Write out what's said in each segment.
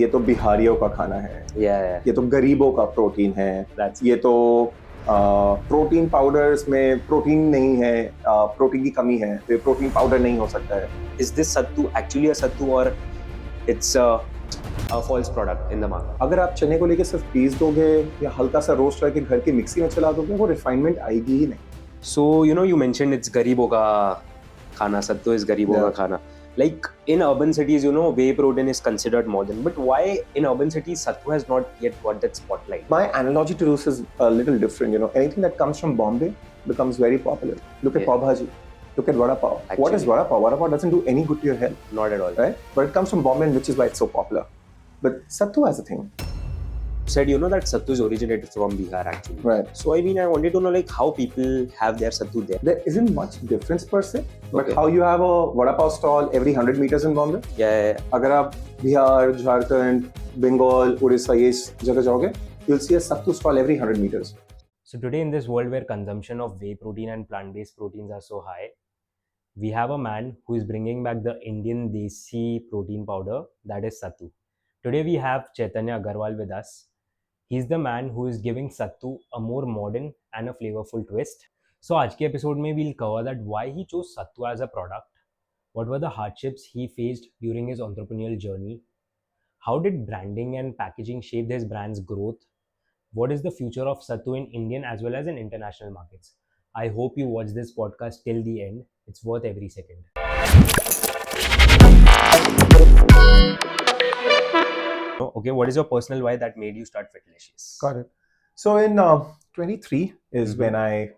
ये तो बिहारियों का खाना है, ये तो गरीबों का प्रोटीन है, ये तो प्रोटीन पाउडर्स में प्रोटीन नहीं है, प्रोटीन की कमी है, तो ये प्रोटीन पाउडर नहीं हो सकता है. Is this sattu actually a sattu or it's a false product in the market? अगर आप चने को लेके सिर्फ पीस दोगे या हल्का सा रोस्ट करके घर की मिक्सी में चला दोगे, वो रिफाइनमेंट आएगी ही नहीं. So you mentioned it's गरीबों का खाना, sattu is गरीबों का खाना. Like in urban cities, whey protein is considered modern, but why in urban cities sattu has not yet got that spotlight? My analogy to this is a little different. Anything that comes from Bombay becomes very popular. Look at pav bhaji. Look at vada pav. Actually, what is vada pav? Vada pav doesn't do any good to your health. Not at all. Right? But it comes from Bombay, which is why it's so popular. But sattu has a thing. You said that sattu is originated from Bihar actually. Right. So I wanted to know like how people have their sattu there. There isn't much difference per se, but how you have a vada pav stall every 100 meters in Bombay. Yeah. अगर आप बिहार, झारखंड, बंगाल, उड़ीसा ये जगह जाओगे, you'll see a sattu stall every 100 meters. So today in this world where consumption of whey protein and plant-based proteins are so high, we have a man who is bringing back the Indian Desi protein powder, that is Sattu. Today we have Chaitanya Agarwal with us. He's the man who is giving Sattu a more modern and a flavorful twist. So आज के episode में we'll cover that why he chose Sattu as a product, what were the hardships he faced during his entrepreneurial journey, how did branding and packaging shape his brand's growth, what is the future of Sattu in Indian as well as in international markets. I hope you watch this podcast till the end. It's worth every second. Okay, what is your personal why that made you start Fitlicious? Got it. So in 23 is when I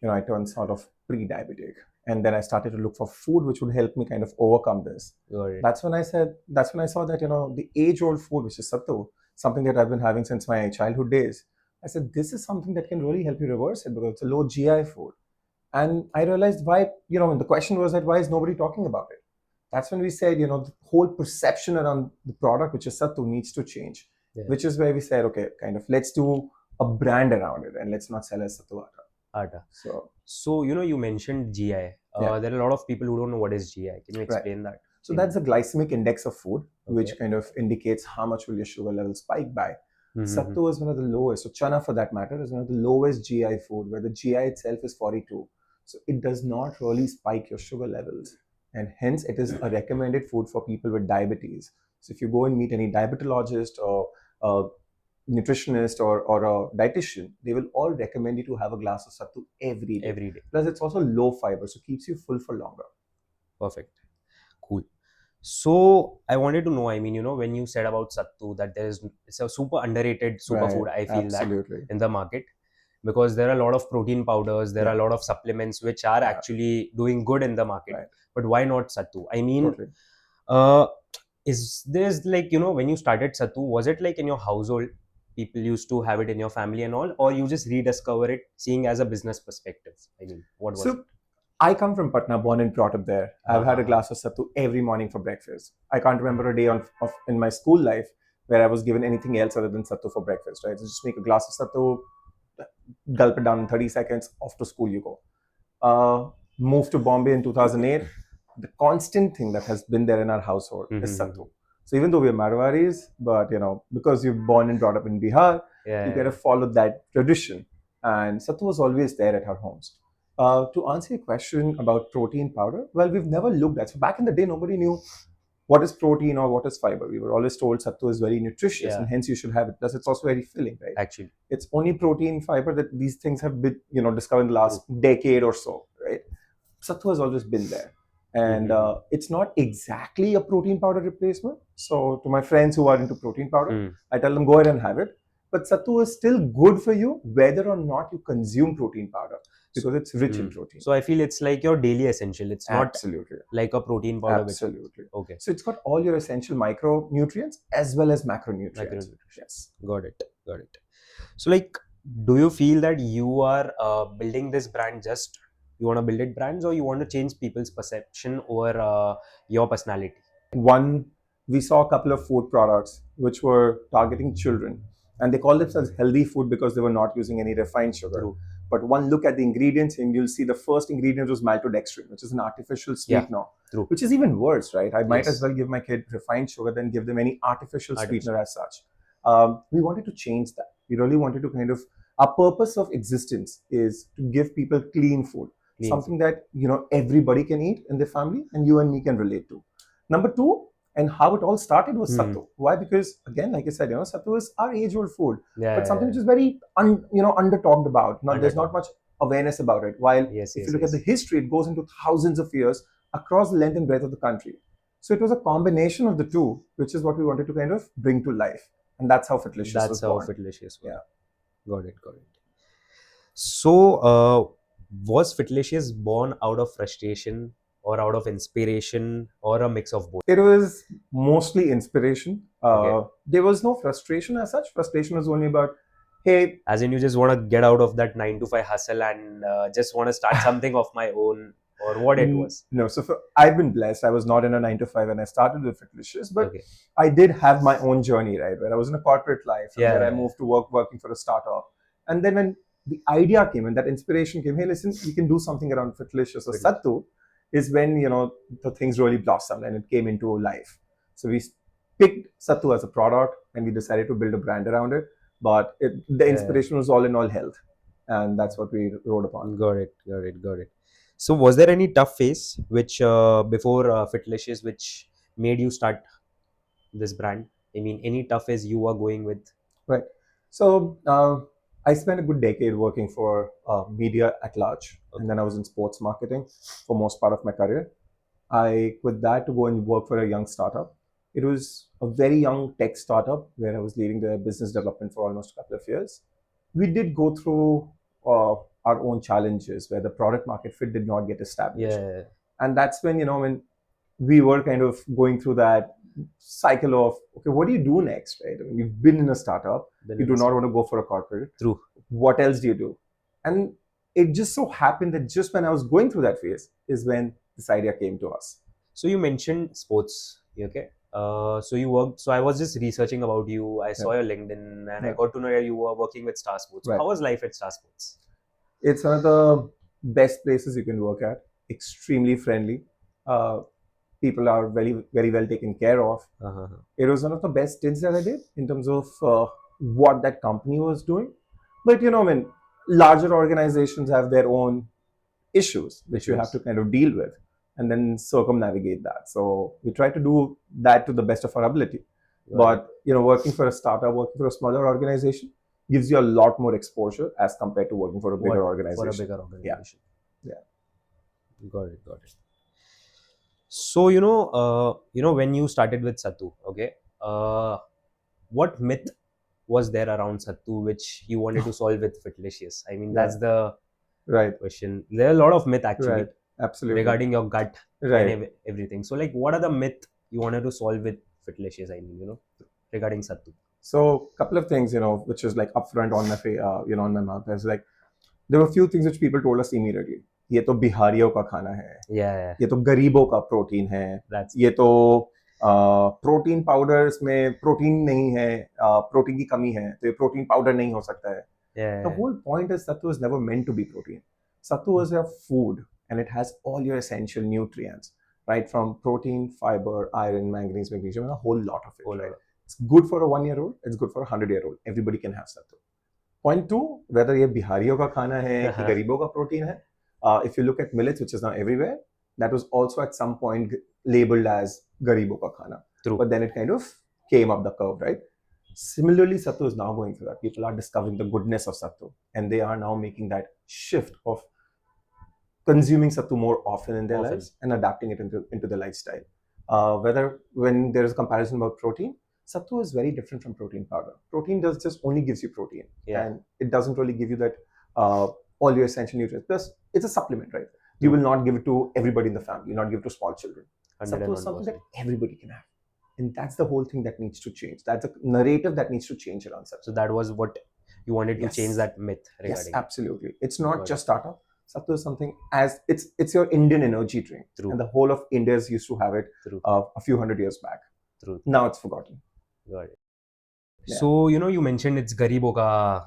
turned sort of pre-diabetic, and then I started to look for food which would help me kind of overcome this. That's when I saw that the age-old food, which is sattu, something that I've been having since my childhood days. I said this is something that can really help you reverse it because it's a low GI food. And I realized why, the question was that why is nobody talking about it? That's when we said, the whole perception around the product, which is sattu, needs to change. Yeah. Which is where we said, okay, kind of let's do a brand around it and let's not sell as sattu atta. So you mentioned GI. There are a lot of people who don't know what is GI. Can you explain that? So that's the glycemic index of food, which kind of indicates how much will your sugar level spike by. Sattu is one of the lowest. So chana, for that matter, is one of the lowest GI food, where the GI itself is 42. So it does not really spike your sugar levels. And hence, it is a recommended food for people with diabetes. So if you go and meet any diabetologist or a nutritionist or a dietitian, they will all recommend you to have a glass of sattu every day. Plus, it's also low fiber, so keeps you full for longer. Perfect. Cool. So I wanted to know, when you said about sattu that it's a super underrated superfood, I feel that in the market. Because there are a lot of protein powders, there are a lot of supplements which are actually doing good in the market. But why not sattu? Is this like, when you started sattu, was it like in your household, people used to have it in your family and all, or you just rediscover it seeing as a business perspective? What was it? I come from Patna, born and brought up there. I've had a glass of sattu every morning for breakfast. I can't remember a day in my school life where I was given anything else other than sattu for breakfast, right? So just make a glass of sattu, gulp it down in 30 seconds, off to school you go. Moved to Bombay in 2008. The constant thing that has been there in our household is sattu. So even though we're Marwaris, but because you're born and brought up in Bihar, you gotta follow that tradition. And sattu was always there at our homes. To answer your question about protein powder, well, we've never looked at. So back in the day, nobody knew what is protein or what is fiber. We were always told sattu is very nutritious and hence you should have it. Plus, it's also very filling, right? Actually, it's only protein, fiber that these things have been, discovered in the last decade or so, right? Sattu has always been there. And it's not exactly a protein powder replacement. So to my friends who are into protein powder, I tell them go ahead and have it. But sattu is still good for you whether or not you consume protein powder, because it's rich in protein. So I feel it's like your daily essential. It's not like a protein powder. Absolutely. Okay. So it's got all your essential micronutrients as well as macronutrients. Yes. Got it. So do you feel that you are building this brand just you want to build it brands, or you want to change people's perception over your personality? One, we saw a couple of food products which were targeting children. And they call themselves healthy food because they were not using any refined sugar. True. But one look at the ingredients and you'll see the first ingredient was maltodextrin, which is an artificial sweetener, True. which is even worse, right? I might Yes. as well give my kid refined sugar than give them any artificial sweetener as such. We wanted to change that. We really wanted to kind of, our purpose of existence is to give people clean food, something that, you know, everybody can eat in their family and you and me can relate to. Number two, and how it all started was Sattu. Why? Because again, like I said, you know, Sattu is our age-old food, but something which is very, under talked about. There's not much awareness about it. While if you look at the history, it goes into thousands of years across the length and breadth of the country. So it was a combination of the two, which is what we wanted to kind of bring to life, and that's how Fitlicious was born. Fitlicious. Yeah. Got it. So, was Fitlicious born out of frustration or out of inspiration or a mix of both? It was mostly inspiration. Okay. There was no frustration as such. Frustration was only about, hey, as in you just want to get out of that 9 to 5 hustle and just want to start something of my own, or what it was? No, so I've been blessed. I was not in a 9 to 5 when I started with Fitlicious, but I did have my own journey, right? Where I was in a corporate life, and then I moved to working for a startup. And then when the idea came and that inspiration came, hey, listen, we can do something around Fitlicious or Sattu, is when, you know, the things really blossomed and it came into life. So we picked Sattu as a product and we decided to build a brand around it. But the inspiration was all in all health. And that's what we wrote upon. Got it. So was there any tough phase which before Fitlicious which made you start this brand? I mean, any tough phase you were going with? Right. So I spent a good decade working for media at large. And then I was in sports marketing for most part of my career. I quit that to go and work for a young startup. It was a very young tech startup where I was leading the business development for almost a couple of years. We did go through our own challenges where the product market fit did not get established. And that's when, you know, when we were kind of going through that cycle of, okay, what do you do next, right? I mean, you've been in a startup, you do not want to go for a corporate. True. What else do you do? And it just so happened that just when I was going through that phase is when this idea came to us. So you mentioned sports, okay? So you worked. So I was just researching about you. I saw your LinkedIn, and I got to know that you were working with Star Sports. How was life at Star Sports? It's one of the best places you can work at. Extremely friendly. People are very, very well taken care of. It was one of the best stints that I did in terms of what that company was doing. But you know, when larger organizations have their own issues which you have to kind of deal with and then circumnavigate that. So we try to do that to the best of our ability. But you know, working for a startup, working for a smaller organization gives you a lot more exposure as compared to working for a bigger organization. Yeah. Got it. So you know, when you started with Sattu, okay, what myth was there around Sattu which you wanted to solve with Fitlicious? I mean, that's the question. There are a lot of myth actually, absolutely, regarding your gut and everything. So, like, what are the myth you wanted to solve with Fitlicious? I mean, you know, regarding Sattu. So, a couple of things, you know, which is like upfront on my on my mouth. There's like, there were a few things which people told us immediately. ये तो बिहारियों का खाना है, ये तो गरीबों का प्रोटीन है, ये तो प्रोटीन पाउडर्स में प्रोटीन नहीं है, प्रोटीन की कमी है, तो ये प्रोटीन पाउडर नहीं हो सकता है. The whole point is Sattu is never meant to be protein. Sattu is a food and it has all your essential nutrients, right? From protein, fiber, iron, manganese, magnesium, and a whole lot of it. Right? It's good for a 1-year-old, it's good for a 100-year-old. Everybody can have Sattu. Point two, whether ये बिहारियों का खाना है कि गरीबों का protein है, if you look at millets, which is now everywhere, that was also at some point labeled as garibo ka khana. True. But then it kind of came up the curve, right? Similarly, Sattu is now going through that. People are discovering the goodness of Sattu, and they are now making that shift of consuming Sattu more often in their lives and adapting it into their lifestyle. Whether when there is a comparison about protein, Sattu is very different from protein powder. Protein just only gives you protein, and it doesn't really give you that all your essential nutrients. Plus, it's a supplement, right? You will not give it to everybody in the family. You'll not give it to small children. Sattu is something that everybody can have. And that's the whole thing that needs to change. That's a narrative that needs to change around Sattu. So that was what you wanted to change, that myth regarding. Yes, absolutely. It's not just startup. Sattu is something as it's your Indian energy drink. True. And the whole of India used to have it a few hundred years back. True. Now it's forgotten. Got it. So, you mentioned it's garibo ka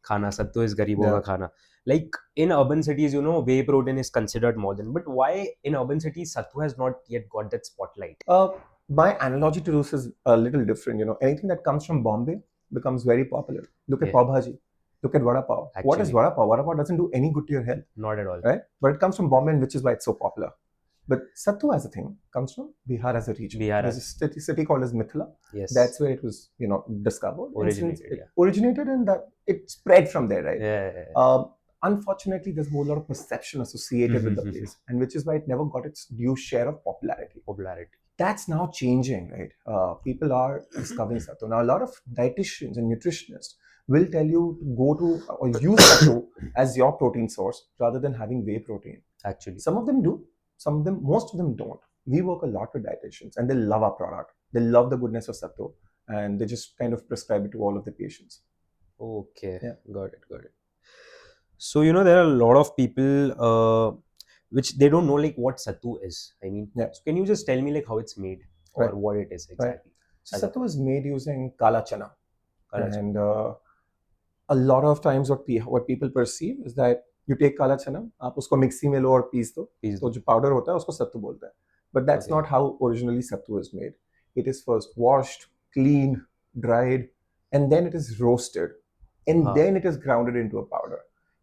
khana. Sattu is garibo ka khana. Like in urban cities, whey protein is considered modern. But why in urban cities, Sattu has not yet got that spotlight? My analogy to this is a little different. Anything that comes from Bombay becomes very popular. Look at pav bhaji. Look at vada pav. What is vada pav? Vada pav doesn't do any good to your health. Not at all. Right? But it comes from Bombay, which is why it's so popular. But Sattu as a thing comes from Bihar as a region. There's a city called as Mithila. Yes. That's where it was, discovered. Originated. Originated, and that it spread from there, right? Yeah. Unfortunately, there's a whole lot of perception associated with the place, and which is why it never got its due share of popularity. That's now changing, right? People are discovering Sattu. Now, a lot of dietitians and nutritionists will tell you to go to or use Sattu as your protein source rather than having whey protein. Actually. Some of them do. Some of them, most of them don't. We work a lot with dietitians and they love our product. They love the goodness of Sattu and they just kind of prescribe it to all of the patients. Okay. Yeah. Got it. So, there are a lot of people which they don't know like what Sattu is. I mean, so can you just tell me like how it's made or what it is exactly? So Sattu is made using kala chana. And a lot of times what people perceive is that you take kala chana, आप उसको mixie में लो और piece दो, तो जो powder होता है उसको सत्तू बोलते हैं. But that's not how originally sattu is made. It is first washed, cleaned, dried, and then it is roasted, and then it is grounded into a powder,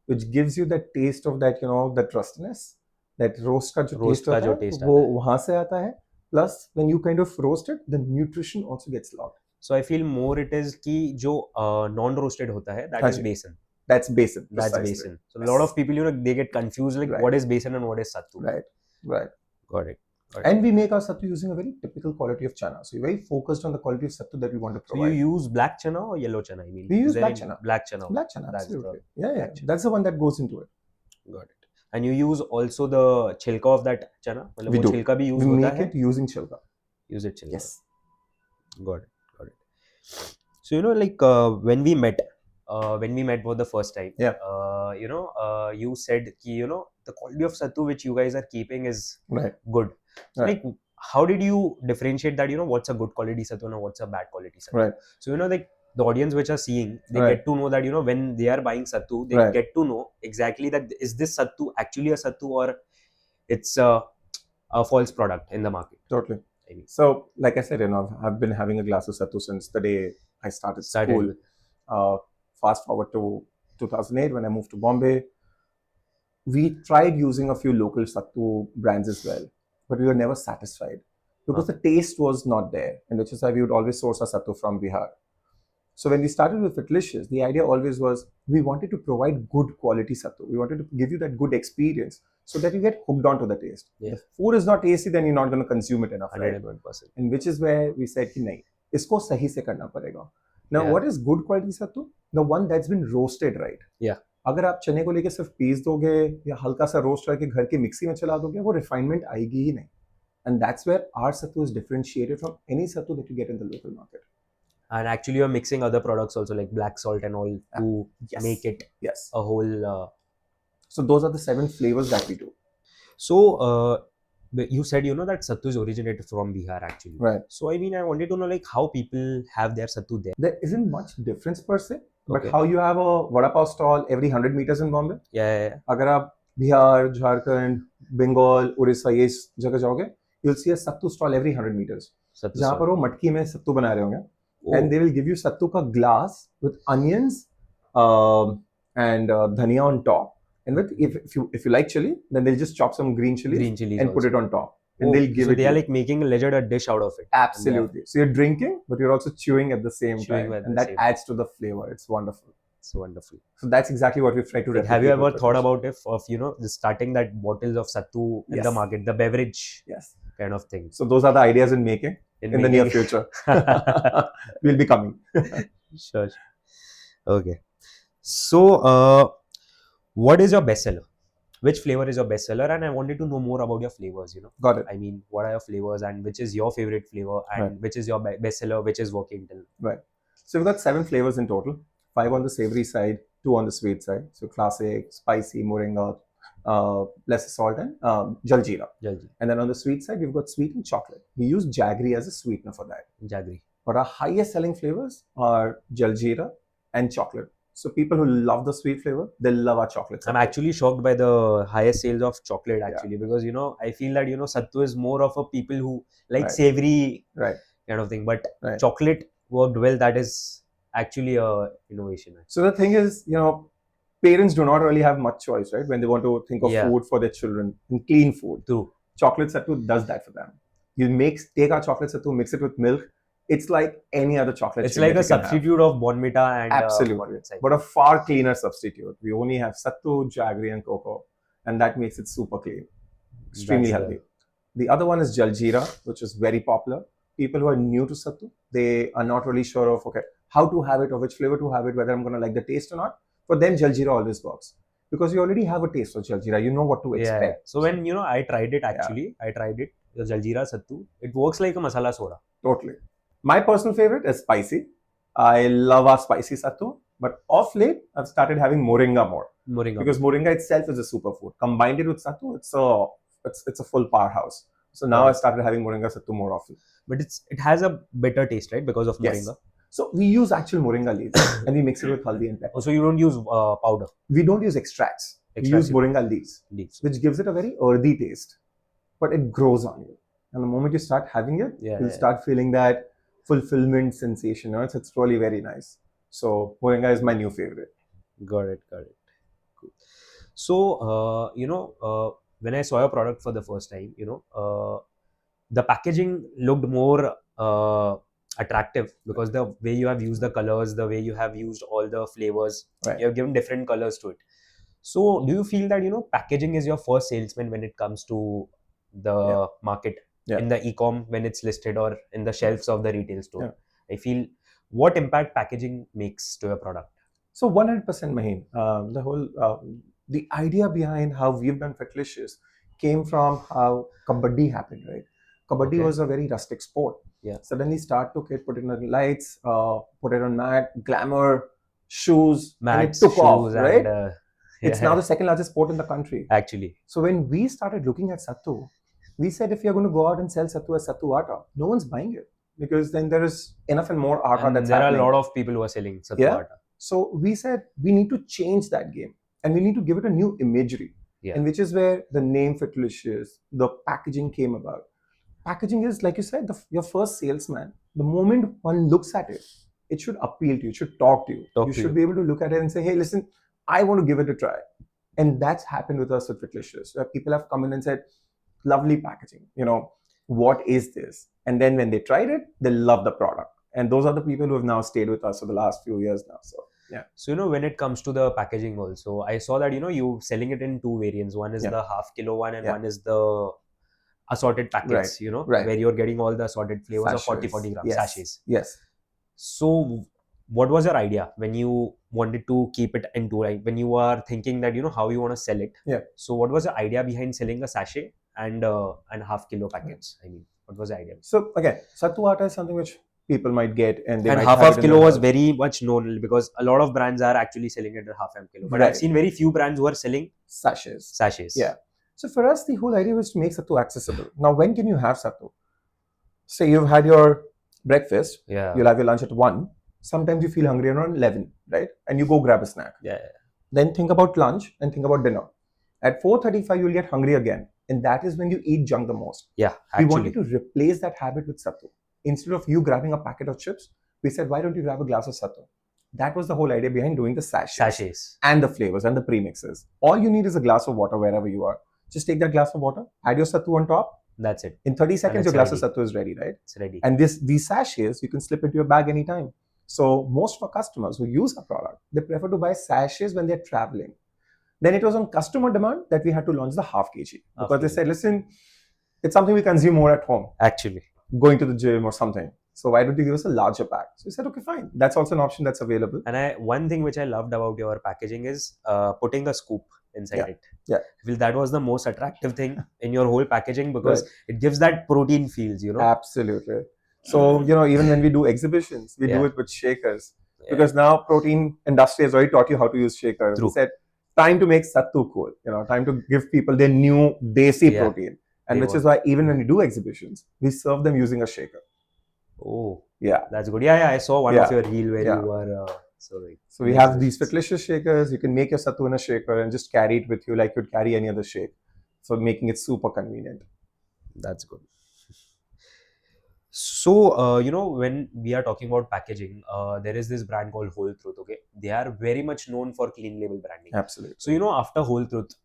which gives you that taste of that, that rustiness, that roast का जो taste होता है, वो वहाँ से आता है. Plus, when you kind of roast it, the nutrition also gets locked. So I feel more it is कि जो non-roasted होता है, that is besan. That's besan. That's besan. So a lot of people, they get confused like what is besan and what is sattu. Right. Got it. And we make our sattu using a very typical quality of chana. So we're very focused on the quality of sattu that we want to provide. So you use black chana or yellow chana? I mean, we use black chana. Black chana. Black chana, absolutely. Yeah. That's the one that goes into it. Got it. And you use also the chilka of that chana? We do. Chilka bhi use we make it using chilka. Use it chilka. Yes. Got it. So like when we met for the first time, you said ki, the quality of sattu which you guys are keeping is good. So like how did you differentiate that, what's a good quality sattu and what's a bad quality sattu? Right. So like the audience which are seeing, they get to know that when they are buying sattu, they get to know exactly that is this sattu actually a sattu or it's a false product in the market. Totally. So, like I said, I've been having a glass of sattu since the day I started school. Fast forward to 2008 when I moved to Bombay. We tried using a few local sattu brands as well, but we were never satisfied because the taste was not there, and which is why we would always source our sattu from Bihar. So when we started with Fitlicious, the idea always was we wanted to provide good quality sattu. We wanted to give you that good experience so that you get hooked onto the taste. If food is not tasty, then you're not going to consume it enough, right? 100%. And which is where we said कि नहीं, इसको सही से करना पड़ेगा. Now, what is good quality sattu? The one that's been roasted right. Yeah. अगर आप चने को लेके सिर्फ पीस दोगे या हल्का सा रोस्ट करके घर की मिक्सी में चला दोगे, वो refinement आएगी ही नहीं. And that's where our sattu is differentiated from any sattu that you get in the local market. And actually, you're mixing other products also like black salt and all to make it a whole. So those are the 7 flavors that we do. So you said that sattu is originated from Bihar actually. Right. So I mean, I wanted to know like how people have their sattu there. There isn't much difference per se, but how you have a vada pav stall every 100 meters in Bombay. Yeah. अगर आप बिहार, झारखंड, बंगाल, उड़ीसा ये जगह जाओगे, you'll see a sattu stall every 100 meters. जहाँ पर वो मटकी में सत्तू बना रहे होंगे. And they will give you sattu ka glass with onions and dhania on top. And with if you like chili, then they'll just chop some green chilies and put it on top. And they'll give it. So they are like making a dish out of it. Absolutely. So you're drinking, but you're also chewing at the same time, and that adds to the flavor. It's wonderful. It's wonderful. So that's exactly what we've tried to replicate. Have you ever thought about starting that bottles of sattu in the market, the beverage kind of thing? So those are the ideas in making. In the near future. We'll be coming. Sure. Okay. So, what is your bestseller? Which flavor is your bestseller? And I wanted to know more about your flavors, Got it. I mean, what are your flavors and which is your favorite flavor and which is your bestseller, which is working till? Right. So we've got 7 flavors in total. 5 on the savory side, 2 on the sweet side. So classic, spicy, moringa, less salt and jaljeera. And then on the sweet side, we've got sweet and chocolate. We use jaggery as a sweetener for that. Jaggery. But our highest selling flavors are jaljeera and chocolate. So people who love the sweet flavor, they love our chocolate sattu. I'm actually shocked by the highest sales of chocolate actually, because I feel that sattu is more of a people who like savory kind of thing, but chocolate worked well. That is actually a innovation. So the thing is, parents do not really have much choice, right? When they want to think of food for their children, and clean food. True. Chocolate sattu does that for them. You take our chocolate sattu, mix it with milk. It's like any other chocolate. It's like a substitute of Bonvita and absolutely, but a far cleaner substitute. We only have sattu, jaggery, and cocoa, and that makes it super clean, extremely healthy. The other one is jaljeera, which is very popular. People who are new to sattu, they are not really sure of how to have it or which flavor to have it, whether I'm going to like the taste or not. For them, jaljeera always works because you already have a taste of jaljeera. You know what to expect. Yeah. So when I tried it actually, I tried it, the jaljeera sattu. It works like a masala soda. Totally. My personal favorite is spicy. I love our spicy sattu, but of late I've started having moringa more. Because moringa itself is a superfood. Combined it with sattu, it's a full powerhouse. So now I started having moringa sattu more often. But it has a better taste, right? Because of moringa. Yes. So we use actual moringa leaves and we mix it with haldi and pepper. So you don't use powder? We don't use extracts. We use moringa leaves, which gives it a very earthy taste, but it grows on you. And the moment you start having it, you'll start feeling that fulfillment sensation. It's really very nice. So moringa is my new favorite. Got it. Cool. So when I saw your product for the first time, the packaging looked more attractive because the way you have used the colors, the way you have used all the flavors, you have given different colors to it. So do you feel that packaging is your first salesman when it comes to the market? In the Ecom when it's listed or in the shelves of the retail store? I feel, what impact packaging makes to your product? So 100% Maheen. The whole the idea behind how we've done Fitlicious came from how kabaddi happened, right? Kabaddi was a very rustic sport. Suddenly took it, put it on lights, put it on mat, glamour, shoes, and it took off, right? It's now the second largest sport in the country. Actually. So when we started looking at sattu, we said if you're going to go out and sell sattu as sattu atta, no one's buying it because then there is enough and more atta that's happening. There are a lot of people who are selling sattu atta. So we said we need to change that game and we need to give it a new imagery, and which is where the name Fitlicious, the packaging came about. Packaging is, like you said, your first salesman. The moment one looks at it, it should appeal to you, it should talk to you. You should be able to look at it and say, hey, listen, I want to give it a try. And that's happened with us with Fitlicious, where people have come in and said, lovely packaging, what is this? And then when they tried it, they love the product. And those are the people who have now stayed with us for the last few years now. So yeah. So when it comes to the packaging also, I saw that you selling it in two variants. One is the half kilo one and one is the assorted packets, where you're getting all the assorted flavors of 40 grams sachets. Yes. So what was your idea when you wanted to keep it into, like when you are thinking that how you want to sell it? So what was the idea behind selling a sachet and half kilo packets? I mean, what was the idea? So again, sattu atta is something which people might get, and half kilo was very much known because a lot of brands are actually selling it at half kilo. But I've seen very few brands who are selling sachets. Yeah. So for us, the whole idea was to make sattu accessible. Now, when can you have sattu? Say you've had your breakfast, you'll have your lunch at 1. Sometimes you feel hungry around 11, right? And you go grab a snack. Then think about lunch and think about dinner. At 4:35, you'll get hungry again. And that is when you eat junk the most. We wanted to replace that habit with sattu. Instead of you grabbing a packet of chips, we said, why don't you grab a glass of sattu? That was the whole idea behind doing the sachets and the flavors and the premixes. All you need is a glass of water wherever you are. Just take that glass of water, add your sattu on top. That's it. In 30 seconds, your glass of sattu is ready, right? It's ready. And these sachets, you can slip into your bag anytime. So most of our customers who use our product, they prefer to buy sachets when they're traveling. Then it was on customer demand that we had to launch the half kg. Because they said, listen, it's something we consume more at home. Actually. Going to the gym or something. So why don't you give us a larger pack? So we said, okay, fine. That's also an option that's available. And one thing which I loved about your packaging is putting a scoop inside it. Yeah. I feel that was the most attractive thing in your whole packaging because it gives that protein feels, Absolutely. So, even when we do exhibitions, we do it with shakers. Because now protein industry has already taught you how to use shakers. We said, time to make sattu cool. Time to give people their new Desi protein. And which is why even when we do exhibitions, we serve them using a shaker. Oh, Yeah. That's good. Yeah, I saw one of your reel where you were. So we have these Fitlicious shakers. You can make your Sattu in a shaker and just carry it with you like you'd carry any other shake. So making it super convenient. That's good. So, when we are talking about packaging, there is this brand called Whole Truth, okay? They are very much known for clean label branding. Absolutely. So, after Whole Truth,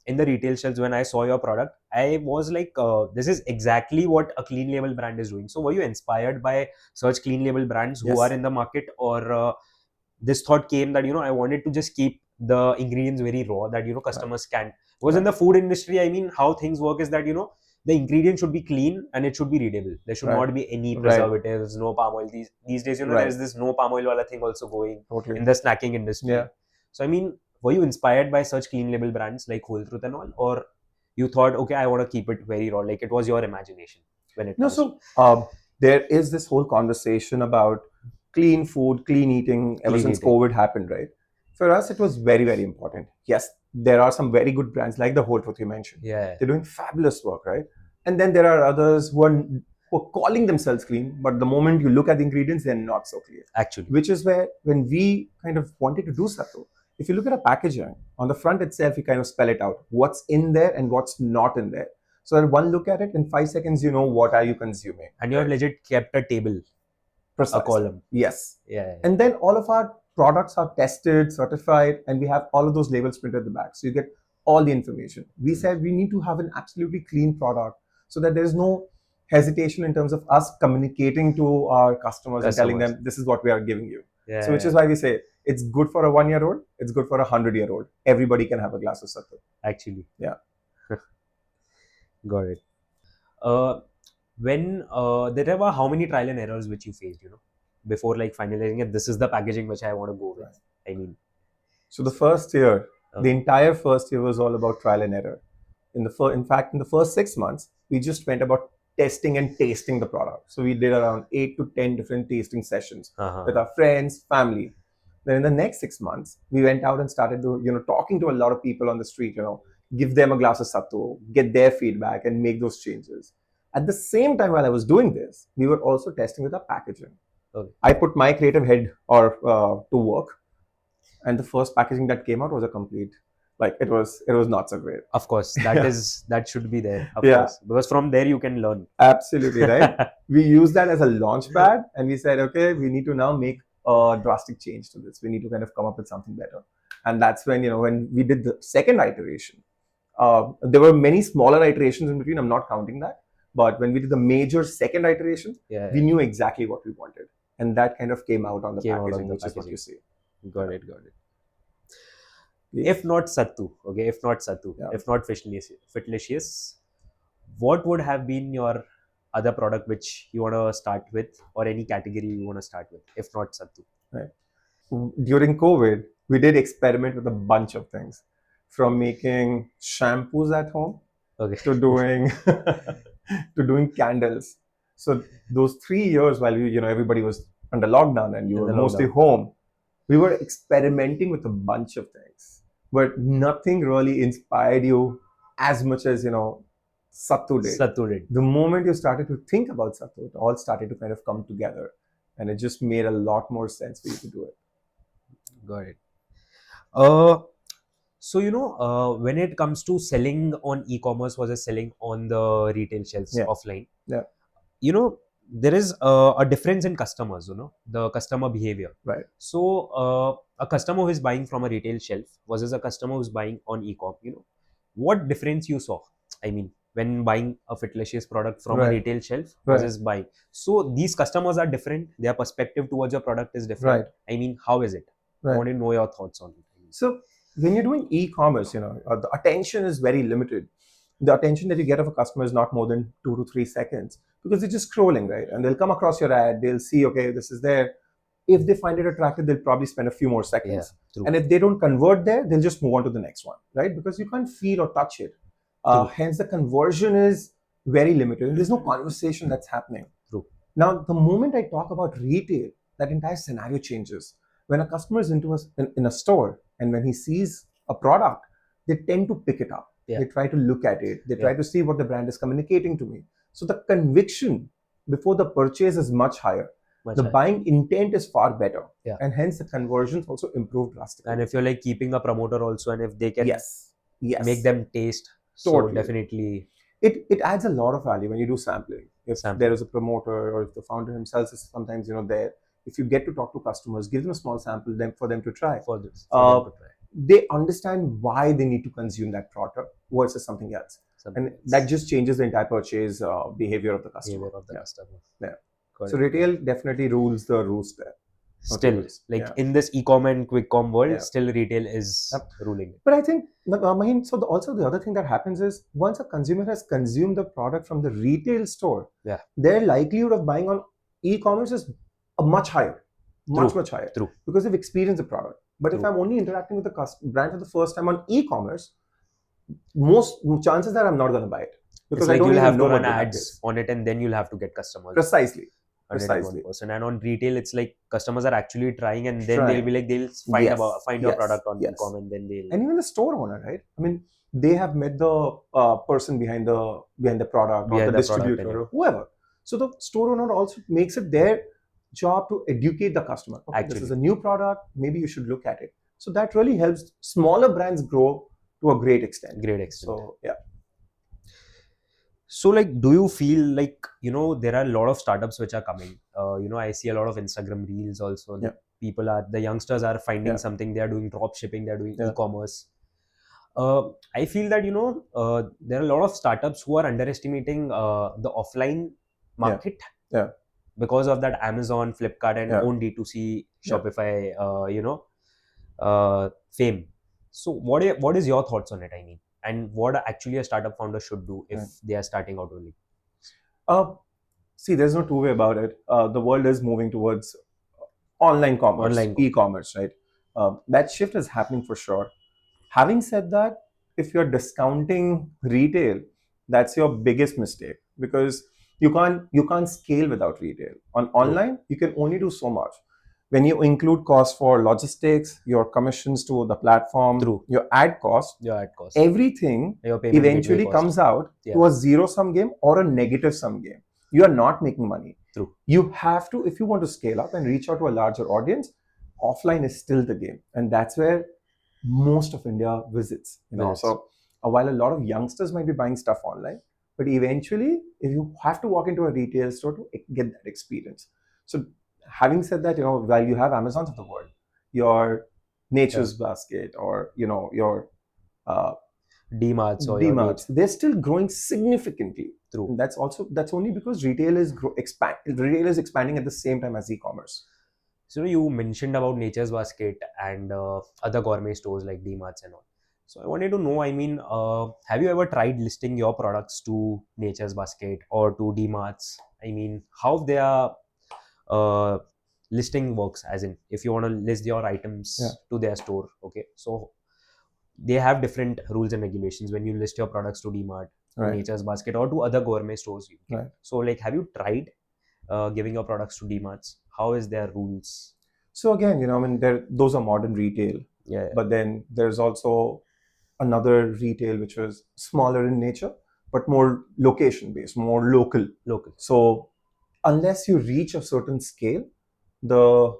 in the retail shelves, when I saw your product, I was like, this is exactly what a clean label brand is doing. So, were you inspired by such clean label brands who are in the market, or this thought came that, I wanted to just keep the ingredients very raw that, customers can. Because in the food industry, I mean, how things work is that, the ingredient should be clean and it should be readable. There should not be any preservatives, no palm oil. These days, there's this no palm oil wala thing also going in the snacking industry. Yeah. So, I mean, were you inspired by such clean label brands like Whole Truth and all? Or you thought, okay, I want to keep it very raw? Like it was your imagination when it comes to... there is this whole conversation about clean food, clean eating ever since COVID happened, right? For us, it was very, very important. Yes, there are some very good brands like the Whole Truth you mentioned. Yeah. They're doing fabulous work, right? And then there are others who are calling themselves clean, but the moment you look at the ingredients, they're not so clear. Actually. Which is where, when we kind of wanted to do Sattu, if you look at a packaging, on the front itself, you kind of spell it out. What's in there and what's not in there. So that one look at it, in 5 seconds, you know what are you consuming. And you have legit kept a table. Precisely. A column. Yes. Yeah. And then all of our products are tested, certified, and we have all of those labels printed at the back. So you get all the information. We said we need to have an absolutely clean product so that there is no hesitation in terms of us communicating to our customers and telling them this is what we are giving you. Yeah. So which is why we say it's good for a 1-year-old, it's good for a 100-year-old. Everybody can have a glass of Sattu. Actually. Yeah. Got it. When there were how many trial and errors which you faced, before like finalizing it, this is the packaging which I want to go with. I mean, so the first year, the entire first year was all about trial and error. In the first 6 months, we just went about testing and tasting the product. So we did around 8 to 10 different tasting sessions with our friends, family. Then in the next 6 months, we went out and started talking to a lot of people on the street, give them a glass of Sattu, get their feedback and make those changes. At the same time, while I was doing this, we were also testing with our packaging. I put my creative head to work, and the first packaging that came out was a complete, it was not so great. Of course, that should be there. Of course, because from there you can learn. Absolutely right. We used that as a launch pad, and we said, okay, we need to now make a drastic change to this. We need to kind of come up with something better, and that's when when we did the second iteration. There were many smaller iterations in between. I'm not counting that. But when we did the major second iteration, we knew exactly what we wanted. And that kind of came out on the packaging, which is what you see. Got it. If not Sattu, if not Fitlicious, what would have been your other product which you want to start with, or any category you want to start with, if not Sattu? Right. During COVID, we did experiment with a bunch of things, from making shampoos at home to doing to doing candles. So those 3 years while everybody was under lockdown and you were mostly home, we were experimenting with a bunch of things, but nothing really inspired you as much as Sattu did. The moment you started to think about Sattu, it all started to kind of come together, and it just made a lot more sense for you to do it. Got it. So, when it comes to selling on e-commerce versus selling on the retail shelves offline, there is a difference in customers, the customer behavior. Right. So, a customer who is buying from a retail shelf versus a customer who is buying on e-com, what difference you saw? I mean, when buying a Fitlicious product from a retail shelf versus buying. So, these customers are different. Their perspective towards your product is different. I mean, how is it? I want to know your thoughts on it. So, when you're doing e-commerce, the attention is very limited. The attention that you get of a customer is not more than 2 to 3 seconds, because they're just scrolling, right? And they'll come across your ad, they'll see, okay, this is there. If they find it attractive, they'll probably spend a few more seconds. And if they don't convert there, they'll just move on to the next one, right? Because you can't feel or touch it. Hence, the conversion is very limited. There's no conversation that's happening. Now, the moment I talk about retail, that entire scenario changes. When a customer is in a store, and when he sees a product, they tend to pick it up. They try to look at it. They try to see what the brand is communicating to me. So the conviction before the purchase is much higher. the buying intent is far better. Yeah. And hence the conversions also improve drastically. And if you're like keeping a promoter also, and if they can yes, make them taste, Totally. so definitely it adds a lot of value when you do sampling. If Sampling. there is a promoter or if the founder himself is sometimes there, if you get to talk to customers, give them a small sample for them to try. for them to try. They understand why they need to consume that product versus something else. That just changes the entire purchase behavior of the customer. Yeah. So retail definitely rules the roost there. Still, in this Ecom and quick com world, still retail is ruling it. But I think, Maheen, so also the other thing that happens is once a consumer has consumed the product from the retail store, their likelihood of buying on e-commerce is much higher. Much higher. True. Because they've experienced the product. But if I'm only interacting with the brand for the first time on e-commerce, most chances that I'm not going to buy it. Because I don't you'll even have know to what run ads on it, and then you'll have to get customers. Precisely. 101%. And on retail, it's like customers are actually trying, and then they'll be like, they'll find your product on Ecom, and then they'll. And even the store owner, right? I mean, they have met the person behind the product, or the distributor, or whoever. So the store owner also makes it their job to educate the customer. Okay, this is a new product. Maybe you should look at it. So that really helps smaller brands grow to a great extent. So yeah. So do you feel like, there are a lot of startups which are coming? I see a lot of Instagram reels also. The youngsters are finding something. They are doing drop shipping. They are doing e-commerce. I feel that, there are a lot of startups who are underestimating the offline market. Because of that Amazon, Flipkart, and own D2C Shopify, fame. So what is your thoughts on it? I mean, and what actually a startup founder should do if they are starting out only? See, there's no two way about it. The world is moving towards online commerce, e-commerce, right? That shift is happening for sure. Having said that, if you're discounting retail, that's your biggest mistake, because you can't scale without retail. On online, you can only do so much. When you include costs for logistics, your commissions to the platform, your ad cost, everything eventually comes out to a zero-sum game or a negative-sum game. You are not making money. You have to, if you want to scale up and reach out to a larger audience, offline is still the game. And that's where most of India visits. So while a lot of youngsters might be buying stuff online, but eventually, if you have to walk into a retail store to get that experience. So having said that, while you have Amazons of the world, your Nature's Basket, or your DMarts, they're still growing significantly. And that's only because retail is expanding at the same time as e-commerce. So you mentioned about Nature's Basket and other gourmet stores like DMarts and all. So I wanted to know, I mean, have you ever tried listing your products to Nature's Basket or to DMarts? I mean, how their listing works, as in if you want to list your items to their store, okay? So they have different rules and regulations when you list your products to DMart, to Nature's Basket, or to other gourmet stores. So have you tried giving your products to DMarts? How is their rules? So again, those are modern retail. But then there's also another retail which was smaller in nature, but more location based, more local. So unless you reach a certain scale, the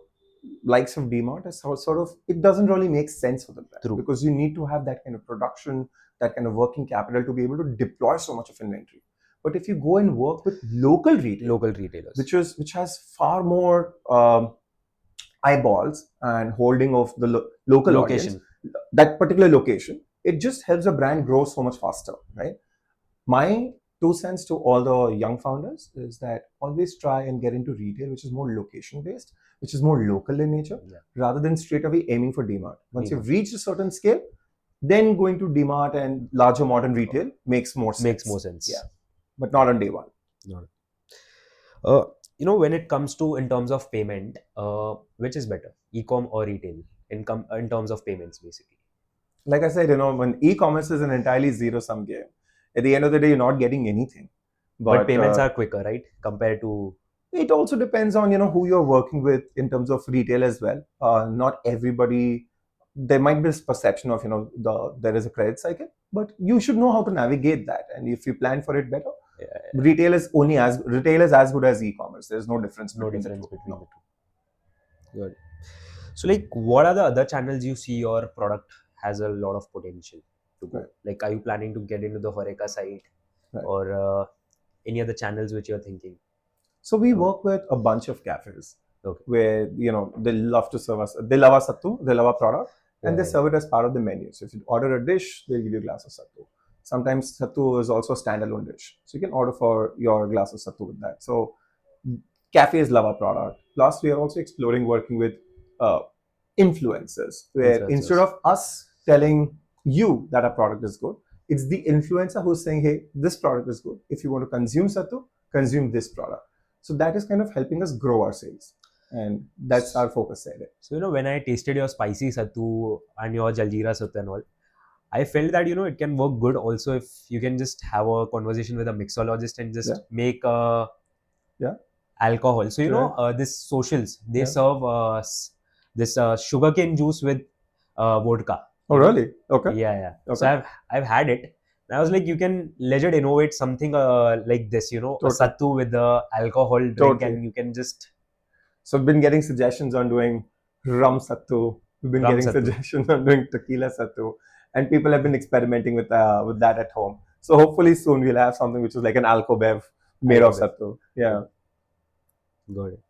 likes of DMart is sort of, it doesn't really make sense for them, because you need to have that kind of production, that kind of working capital to be able to deploy so much of inventory. But if you go and work with local retailers, which has far more eyeballs and holding of the local audience, that particular location, it just helps a brand grow so much faster, right? My 2 cents to all the young founders is that always try and get into retail, which is more location based, which is more local in nature, rather than straight away aiming for DMart. Once you've reached a certain scale, then going to DMart and larger modern retail makes more sense. Yeah, but not on day one. When it comes to, in terms of payment, which is better, Ecom or retail, in terms of payments, basically? Like I said, when e-commerce is an entirely zero-sum game, at the end of the day, you're not getting anything. But payments are quicker, right? Compared to... It also depends on, who you're working with in terms of retail as well. Not everybody, there might be this perception of, there is a credit cycle, but you should know how to navigate that. And if you plan for it better, Retail is as good as e-commerce. There's no difference between the two. The two. Good. So, like, what are the other channels you see your product has a lot of potential to go? Right. Like, are you planning to get into the Horeca side, Right. or any other channels which you're thinking? So we work with a bunch of cafes Okay. where they love to serve us. They love our sattu, they love our product, and they serve it as part of the menu. So if you order a dish, they'll give you a glass of sattu. Sometimes sattu is also a standalone dish, so you can order for your glass of sattu with that. So cafes love our product. Plus, we are also exploring working with influencers, where instead of us telling you that our product is good, it's the influencer who's saying, "Hey, this product is good. If you want to consume sattu, consume this product." So that is kind of helping us grow our sales, and that's our focus area. So when I tasted your spicy sattu and your jaljeera sattu and all, I felt that it can work good also if you can just have a conversation with a mixologist and just make alcohol. So this socials, they serve this sugarcane juice with vodka. Oh really? Okay. Yeah. Okay. So I've had it. And I was like, you can legit innovate something like this, a sattu with the alcohol drink, and you can just. So I've been getting suggestions on doing rum sattu. We've been getting suggestions on doing tequila sattu, and people have been experimenting with that at home. So hopefully soon we'll have something which is like an alco bev made of sattu. Yeah. Got it.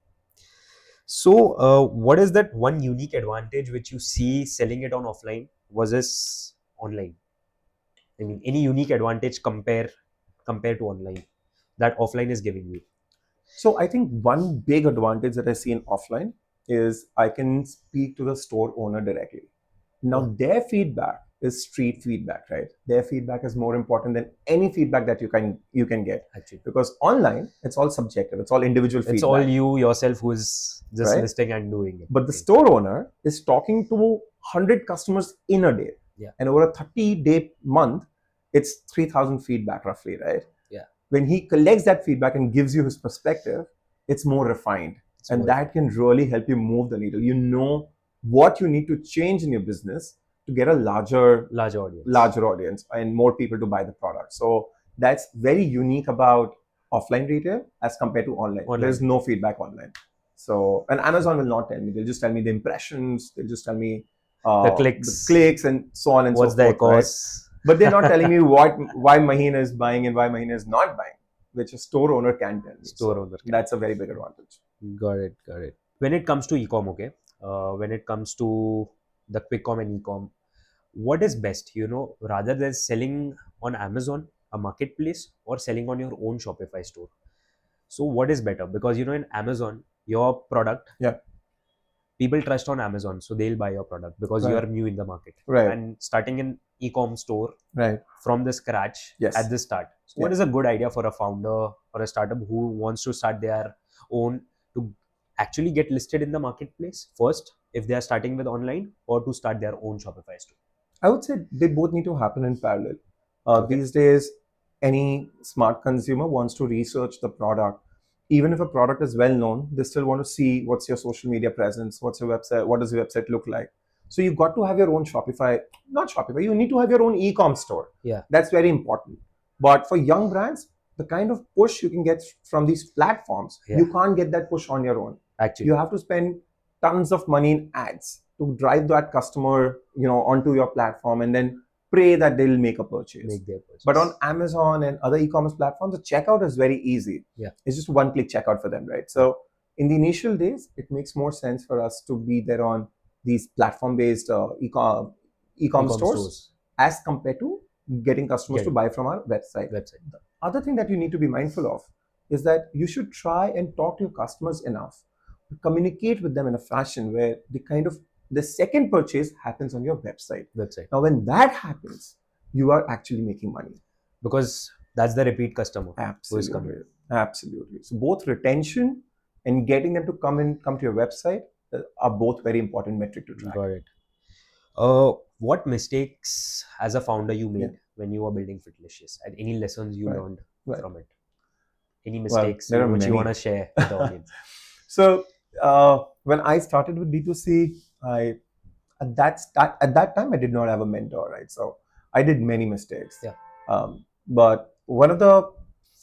So what is that one unique advantage which you see selling it on offline versus online? I mean, any unique advantage compared to online that offline is giving you? So I think one big advantage that I see in offline is I can speak to the store owner directly. Now their feedback is street feedback, right? Their feedback is more important than any feedback that you can get. Actually, because online it's all subjective, it's all individual feedback. It's all you yourself who's just listing and doing it. But the store owner is talking to 100 customers in a day. Yeah. And over a 30-day month, it's 3,000 feedback roughly, right? Yeah. When he collects that feedback and gives you his perspective, it's more refined. And that can really help you move the needle. You know what you need to change in your business to get a larger audience and more people to buy the product. So that's very unique about offline retail as compared to online. There's no feedback online. So, and Amazon will not tell me. They'll just tell me the impressions. They'll just tell me the clicks and so on and what's so forth. What's the cost? Right? But they're not telling me why Mahina is buying and why Mahina is not buying, which a store owner can tell me. That's a very big advantage. Got it. When it comes to Ecom, okay, when it comes to the quick com and Ecom, what is best, rather than selling on Amazon, a marketplace, or selling on your own Shopify store? So what is better? Because in Amazon, your product, people trust on Amazon, so they'll buy your product because you are new in the market. Right. And starting an Ecom store from the scratch at the start. So what is a good idea for a founder or a startup who wants to start their own to actually get listed in the marketplace first, if they are starting with online, or to start their own Shopify store? I would say they both need to happen in parallel. These days, any smart consumer wants to research the product. Even if a product is well known, they still want to see what's your social media presence, what's your website, what does your website look like. So you've got to have your own you need to have your own e-com store. Yeah. That's very important. But for young brands, the kind of push you can get from these platforms, you can't get that push on your own. Actually, you have to spend tons of money in ads to drive that customer, onto your platform, and then pray that they'll make a purchase. But on Amazon and other e-commerce platforms, the checkout is very easy. Yeah. It's just one-click checkout for them, right? So in the initial days, it makes more sense for us to be there on these platform-based e-com stores as compared to getting customers to buy from our website. The other thing that you need to be mindful of is that you should try and talk to your customers enough to communicate with them in a fashion where the second purchase happens on your website. Now, when that happens, you are actually making money. Because that's the repeat customer. Absolutely. Who is coming. Absolutely. So both retention and getting them to come to your website are both very important metric to track. Got it. What mistakes as a founder you made when you were building Fitlicious, and any lessons you learned from it? Any mistakes which you want to share with the audience? So when I started with D2C, at that time I did not have a mentor, right? So I did many mistakes. Yeah. But one of the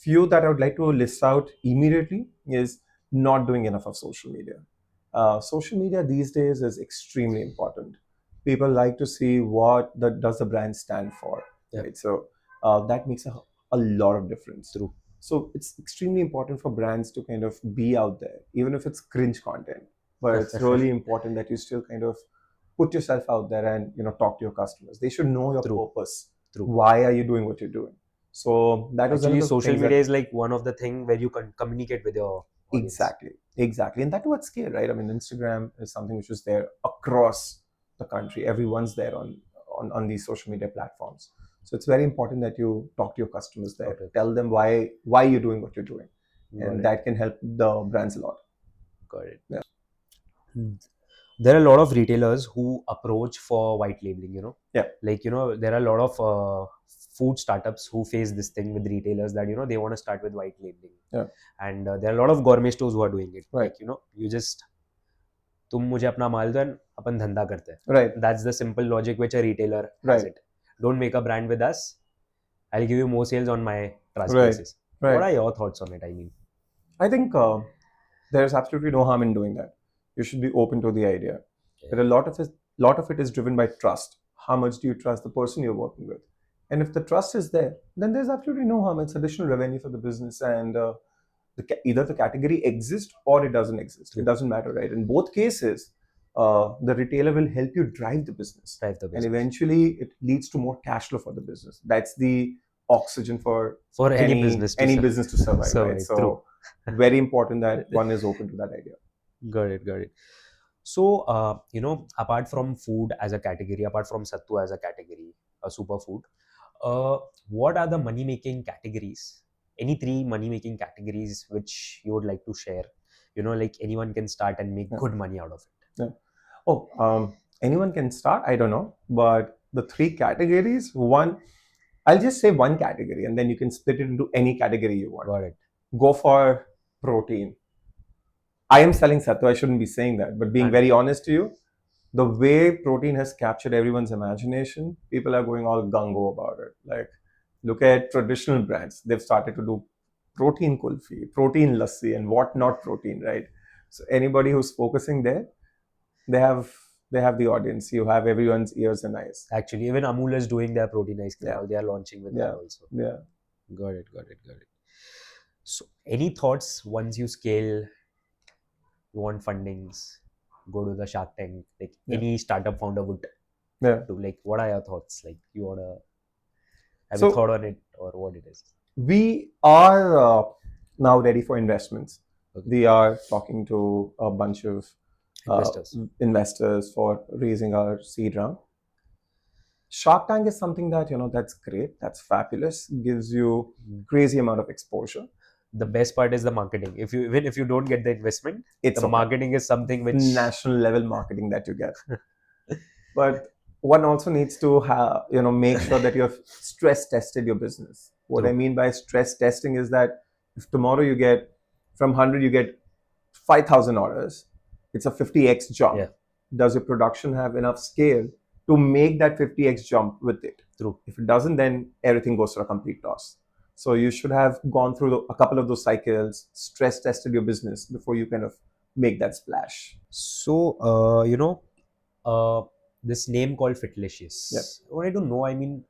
few that I would like to list out immediately is not doing enough of social media. Social media these days is extremely important. People like to see what does the brand stand for, right? So that makes a lot of difference. True. So it's extremely important for brands to kind of be out there, even if it's cringe content. But it's really important that you still kind of put yourself out there and talk to your customers. They should know your purpose. True. Why are you doing what you're doing? So that was actually social media is like one of the thing where you can communicate with your audience. Exactly, and that too at scale, right? I mean, Instagram is something which is there across the country. Everyone's there on these social media platforms. So it's very important that you talk to your customers there. Okay. Tell them why you're doing what you're doing, and that can help the brands a lot. Got it. Yeah. There are a lot of retailers who approach for white labeling, Yeah. Like, there are a lot of food startups who face this thing with retailers that, they want to start with white labeling. Yeah. And there are a lot of gourmet stores who are doing it. Right. Like, you just, तुम मुझे अपना माल दो and अपन धंधा करते हैं. Right. That's the simple logic which a retailer has it. Don't make a brand with us. I'll give you more sales on my trust basis. Right. What are your thoughts on it? I mean, I think there's absolutely no harm in doing that. You should be open to the idea. Yeah. But a lot of it is driven by trust. How much do you trust the person you're working with? And if the trust is there, then there's absolutely no harm. It's additional revenue for the business, and either the category exists or it doesn't exist. It doesn't matter, right? In both cases, the retailer will help you drive the business. And eventually it leads to more cash flow for the business. That's the oxygen for any business to survive, right? So very important that one is open to that idea. Got it. So, apart from food as a category, apart from Sattu as a category, a superfood, what are the money-making categories? Any 3 money-making categories which you would like to share? Like anyone can start and make good money out of it. Yeah. Oh, anyone can start? I don't know. But the 3 categories, one, I'll just say one category and then you can split it into any category you want. Got it. Go for protein. I am selling Sattu, I shouldn't be saying that, but being very honest to you, the way protein has captured everyone's imagination, people are going all gung-ho about it. Like, look at traditional brands. They've started to do protein kulfi, protein lassi, and what not protein, right? So anybody who's focusing there, they have the audience. You have everyone's ears and eyes. Actually, even Amul is doing their protein ice cream. They are launching with that also. Yeah. Got it. So, any thoughts once you scale? You want fundings, go to the Shark Tank, like any startup founder would do. Like, what are your thoughts? Like, you want to have a thought on it or what it is? We are now ready for investments. Okay. We are talking to a bunch of investors for raising our seed round. Shark Tank is something that, that's great. That's fabulous. Gives you crazy amount of exposure. The best part is the marketing. Even if you don't get the investment, marketing is something which national level marketing that you get. But one also needs to have, make sure that you have stress tested your business. What I mean by stress testing is that if tomorrow you get from 100, you get 5,000 orders, it's a 50x jump. Yeah. Does your production have enough scale to make that 50x jump with it? True. If it doesn't, then everything goes to a complete toss. So you should have gone through a couple of those cycles, stress tested your business before you kind of make that splash. So, this name called Fitlicious. Yep. I wanted to know, I mean,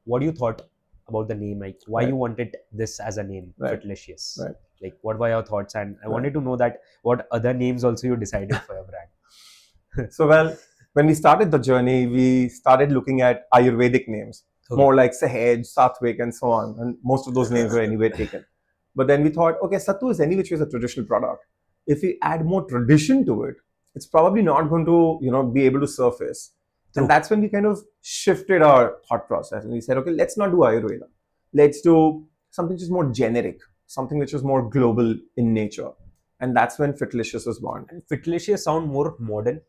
what you thought about the name? Like, why you wanted this as a name, Fitlicious? Right. Like, what were your thoughts? And I wanted to know that what other names also you decided for your brand. So, well, when we started the journey, we started looking at Ayurvedic names. Okay. More like Sahaj, Satvik, and so on. And most of those names were anyway taken. But then we thought, okay, Sattu is any which is a traditional product. If we add more tradition to it, it's probably not going to, be able to surface. True. And that's when we kind of shifted our thought process. And we said, okay, let's not do Ayurveda. Let's do something which is more generic, something which is more global in nature. And that's when Fitlicious was born. And Fitlicious sound more modern.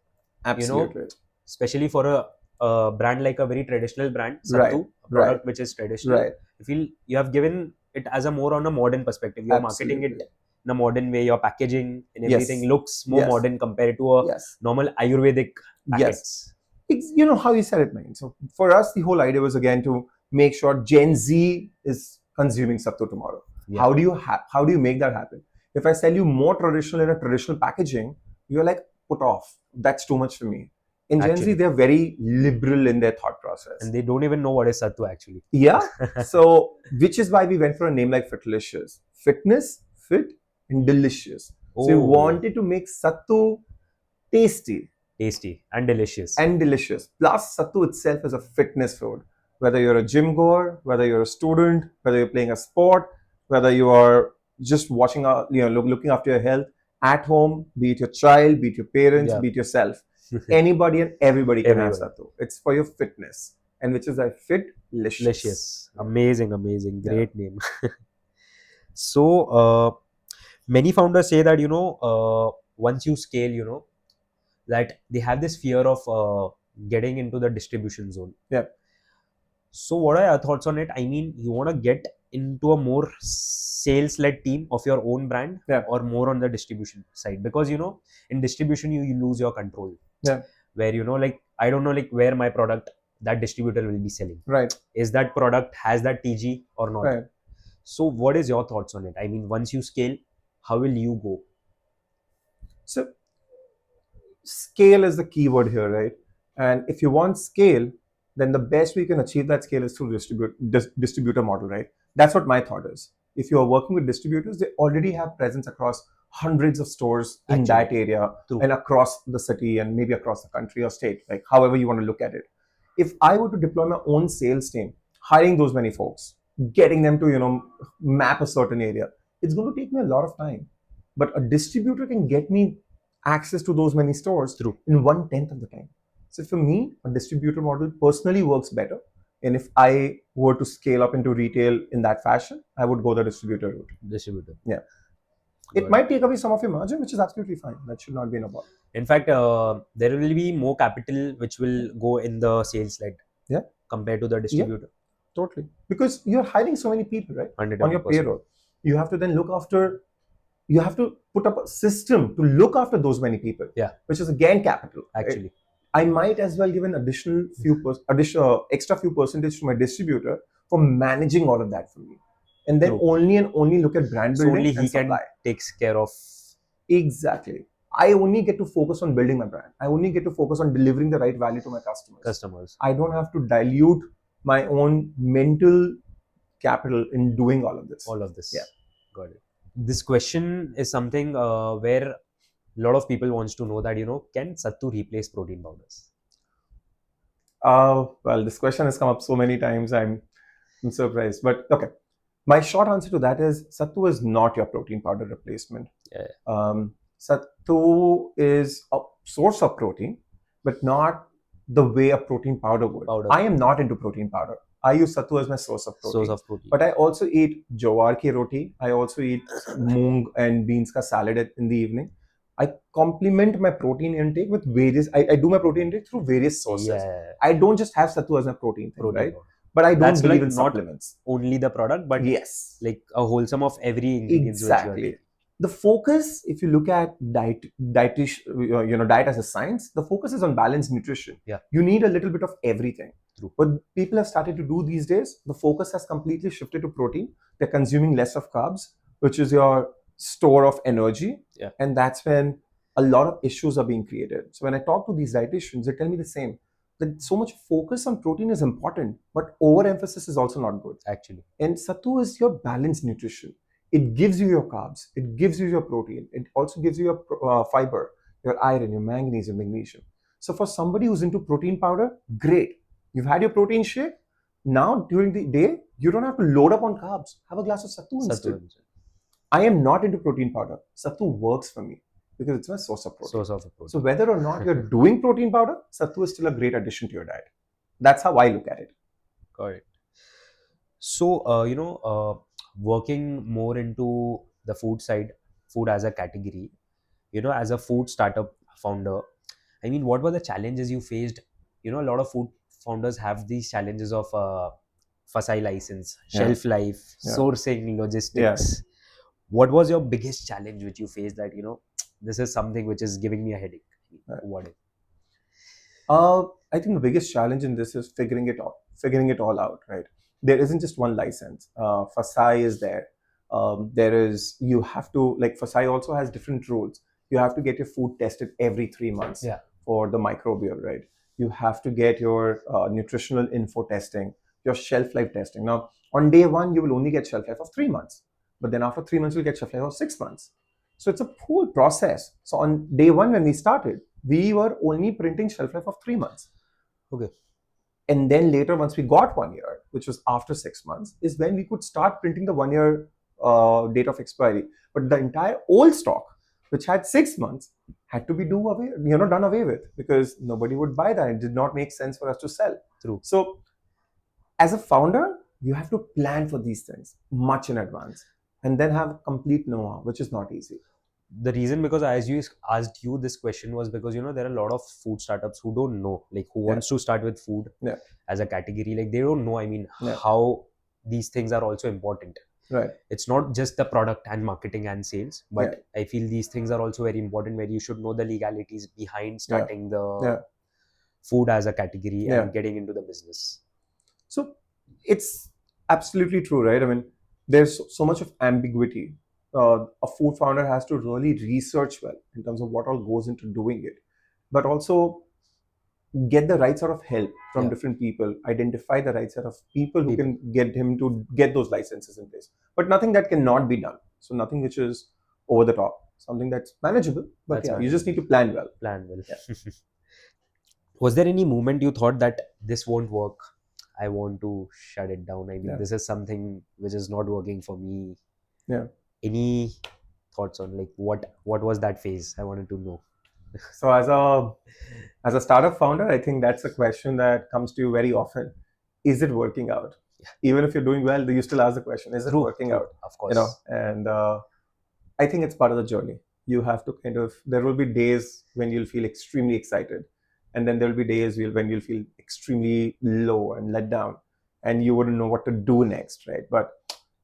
Absolutely. Especially for a brand like a very traditional brand, Sattu, a product which is traditional. Right. I feel you have given it as a more on a modern perspective. You are marketing it in a modern way. Your packaging and everything looks more modern compared to a normal Ayurvedic packets. You know how you said it, man. So for us, the whole idea was again to make sure Gen Z is consuming Sattu tomorrow. Yeah. How do you make that happen? If I sell you more traditional in a traditional packaging, you're like, put off. That's too much for me. In Gen Z, Actually. they're very liberal in their thought process. And they don't even know what is Sattu actually. Yeah. So, which is why we went for a name like Fitlicious. Fitness, fit, and delicious. So, we wanted to make Sattu tasty. Tasty and delicious. And delicious. Plus, Sattu itself is a fitness food. Whether you're a gym goer, whether you're a student, whether you're playing a sport, whether you are just watching out, looking after your health at home, be it your child, be it your parents, be it yourself. Anybody and everybody can have Sattu. It's for your fitness. And which is a Fitlicious. Delicious. Amazing. Great name. So, many founders say that, once you scale, that they have this fear of getting into the distribution zone. Yeah. So what are your thoughts on it? I mean, you want to get into a more sales-led team of your own brand, or more on the distribution side? Because in distribution you lose your control. Yeah. Where like, I don't know, like, where my product that distributor will be selling. Right. Is that product has that TG or not? Right. So what is your thoughts on it? I mean, once you scale, how will you go? So scale is the key word here, right? And if you want scale, then the best way you can achieve that scale is through distributor model, right? That's what my thought is. If you are working with distributors, they already have presence across hundreds of stores in that area. True. And across the city and maybe across the country or state, like however you want to look at it. If I were to deploy my own sales team, hiring those many folks, getting them to map a certain area, it's going to take me a lot of time. But a distributor can get me access to those many stores in 1/10 of the time. So for me, a distributor model personally works better. And if I were to scale up into retail in that fashion, I would go the distributor route. Distributor. Yeah. It might take away some of your margin, which is absolutely fine. That should not be an problem. In fact, there will be more capital which will go in the sales led. Yeah. Compared to the distributor. Yeah, totally. Because you're hiring so many people, right? 100%. On your payroll. You have to then look after. You have to put up a system to look after those many people. Yeah. Which is again capital. Actually. Right? I might as well give an extra few percentage to my distributor for managing all of that for me. And then only look at brand building. So only he can takes care of. Exactly. I only get to focus on building my brand. I only get to focus on delivering the right value to my customers. I don't have to dilute my own mental capital in doing all of this. Yeah. Got it. This question is something where a lot of people wants to know that, can Sattu replace protein powders? Well, this question has come up so many times. I'm surprised. But okay. My short answer to that is Sattu is not your protein powder replacement. Yeah. Sattu is a source of protein, but not the way a protein powder would. I am not into protein powder. I use Sattu as my source of protein. But I also eat jowar ki roti. I also eat moong and beans ka salad in the evening. I complement my protein intake with various. I do my protein intake through various sources. Yeah. I don't just have Sattu as my protein thing, right? But I don't believe in supplements. Only the product, but yes, like a wholesome of every ingredient. Exactly. The focus, if you look at diet as a science, the focus is on balanced nutrition. Yeah. You need a little bit of everything. True. What people have started to do these days, the focus has completely shifted to protein. They're consuming less of carbs, which is your store of energy. Yeah. And that's when a lot of issues are being created. So when I talk to these dietitians, they tell me the same. That so much focus on protein is important, but overemphasis is also not good. Actually. And Sattu is your balanced nutrition. It gives you your carbs. It gives you your protein. It also gives you your fiber, your iron, your manganese, your magnesium. So for somebody who's into protein powder, great. You've had your protein shake. Now during the day, you don't have to load up on carbs. Have a glass of Sattu instead. I am not into protein powder. Sattu works for me because it's my source of protein. So whether or not you're doing protein powder, Sattu is still a great addition to your diet. That's how I look at it. Got it. So, working more into the food side, food as a category, as a food startup founder, I mean, what were the challenges you faced? A lot of food founders have these challenges of FSSAI license, shelf life, sourcing, logistics. What was your biggest challenge which you faced that, this is something which is giving me a headache? What is? I think the biggest challenge in this is figuring it all out, right? There isn't just one license. FSSAI is there. You have to, like Fasai also has different rules. You have to get your food tested every 3 months for the microbial, right? You have to get your nutritional info testing, your shelf life testing. Now, on day one, you will only get shelf life of 3 months. But then after 3 months, you'll get shelf life of 6 months. So it's a whole process. So on day one, when we started, we were only printing shelf life of 3 months. Okay. And then later, once we got 1 year, which was after 6 months, is when we could start printing the 1 year date of expiry. But the entire old stock, which had 6 months, had to be done away with, because nobody would buy that. It did not make sense for us to sell. True. So as a founder, you have to plan for these things much in advance and then have complete know-how, which is not easy. The reason because I asked you this question was because there are a lot of food startups who don't know, like who wants to start with food as a category, like they don't know, how these things are also important. Right. It's not just the product and marketing and sales, but I feel these things are also very important, where you should know the legalities behind starting the food as a category and getting into the business. So it's absolutely true, right? I mean, there's so much of ambiguity. A food founder has to really research well in terms of what all goes into doing it, but also get the right sort of help from different people, identify the right set of people who can get him to get those licenses in place. But nothing that cannot be done. So nothing which is over the top, something that's manageable, but you just need to plan well. Was there any moment you thought that this won't work, I want to shut it down, this is something which is not working for me? Any thoughts on like what was that phase? I wanted to know. So as a startup founder, I think that's a question that comes to you very often. Is it working out? Even if you're doing well, you still ask the question, is it working out? Of course. And I think it's part of the journey. You have to there will be days when you'll feel extremely excited. And then there will be days when you'll feel extremely low and let down. And you wouldn't know what to do next, right? But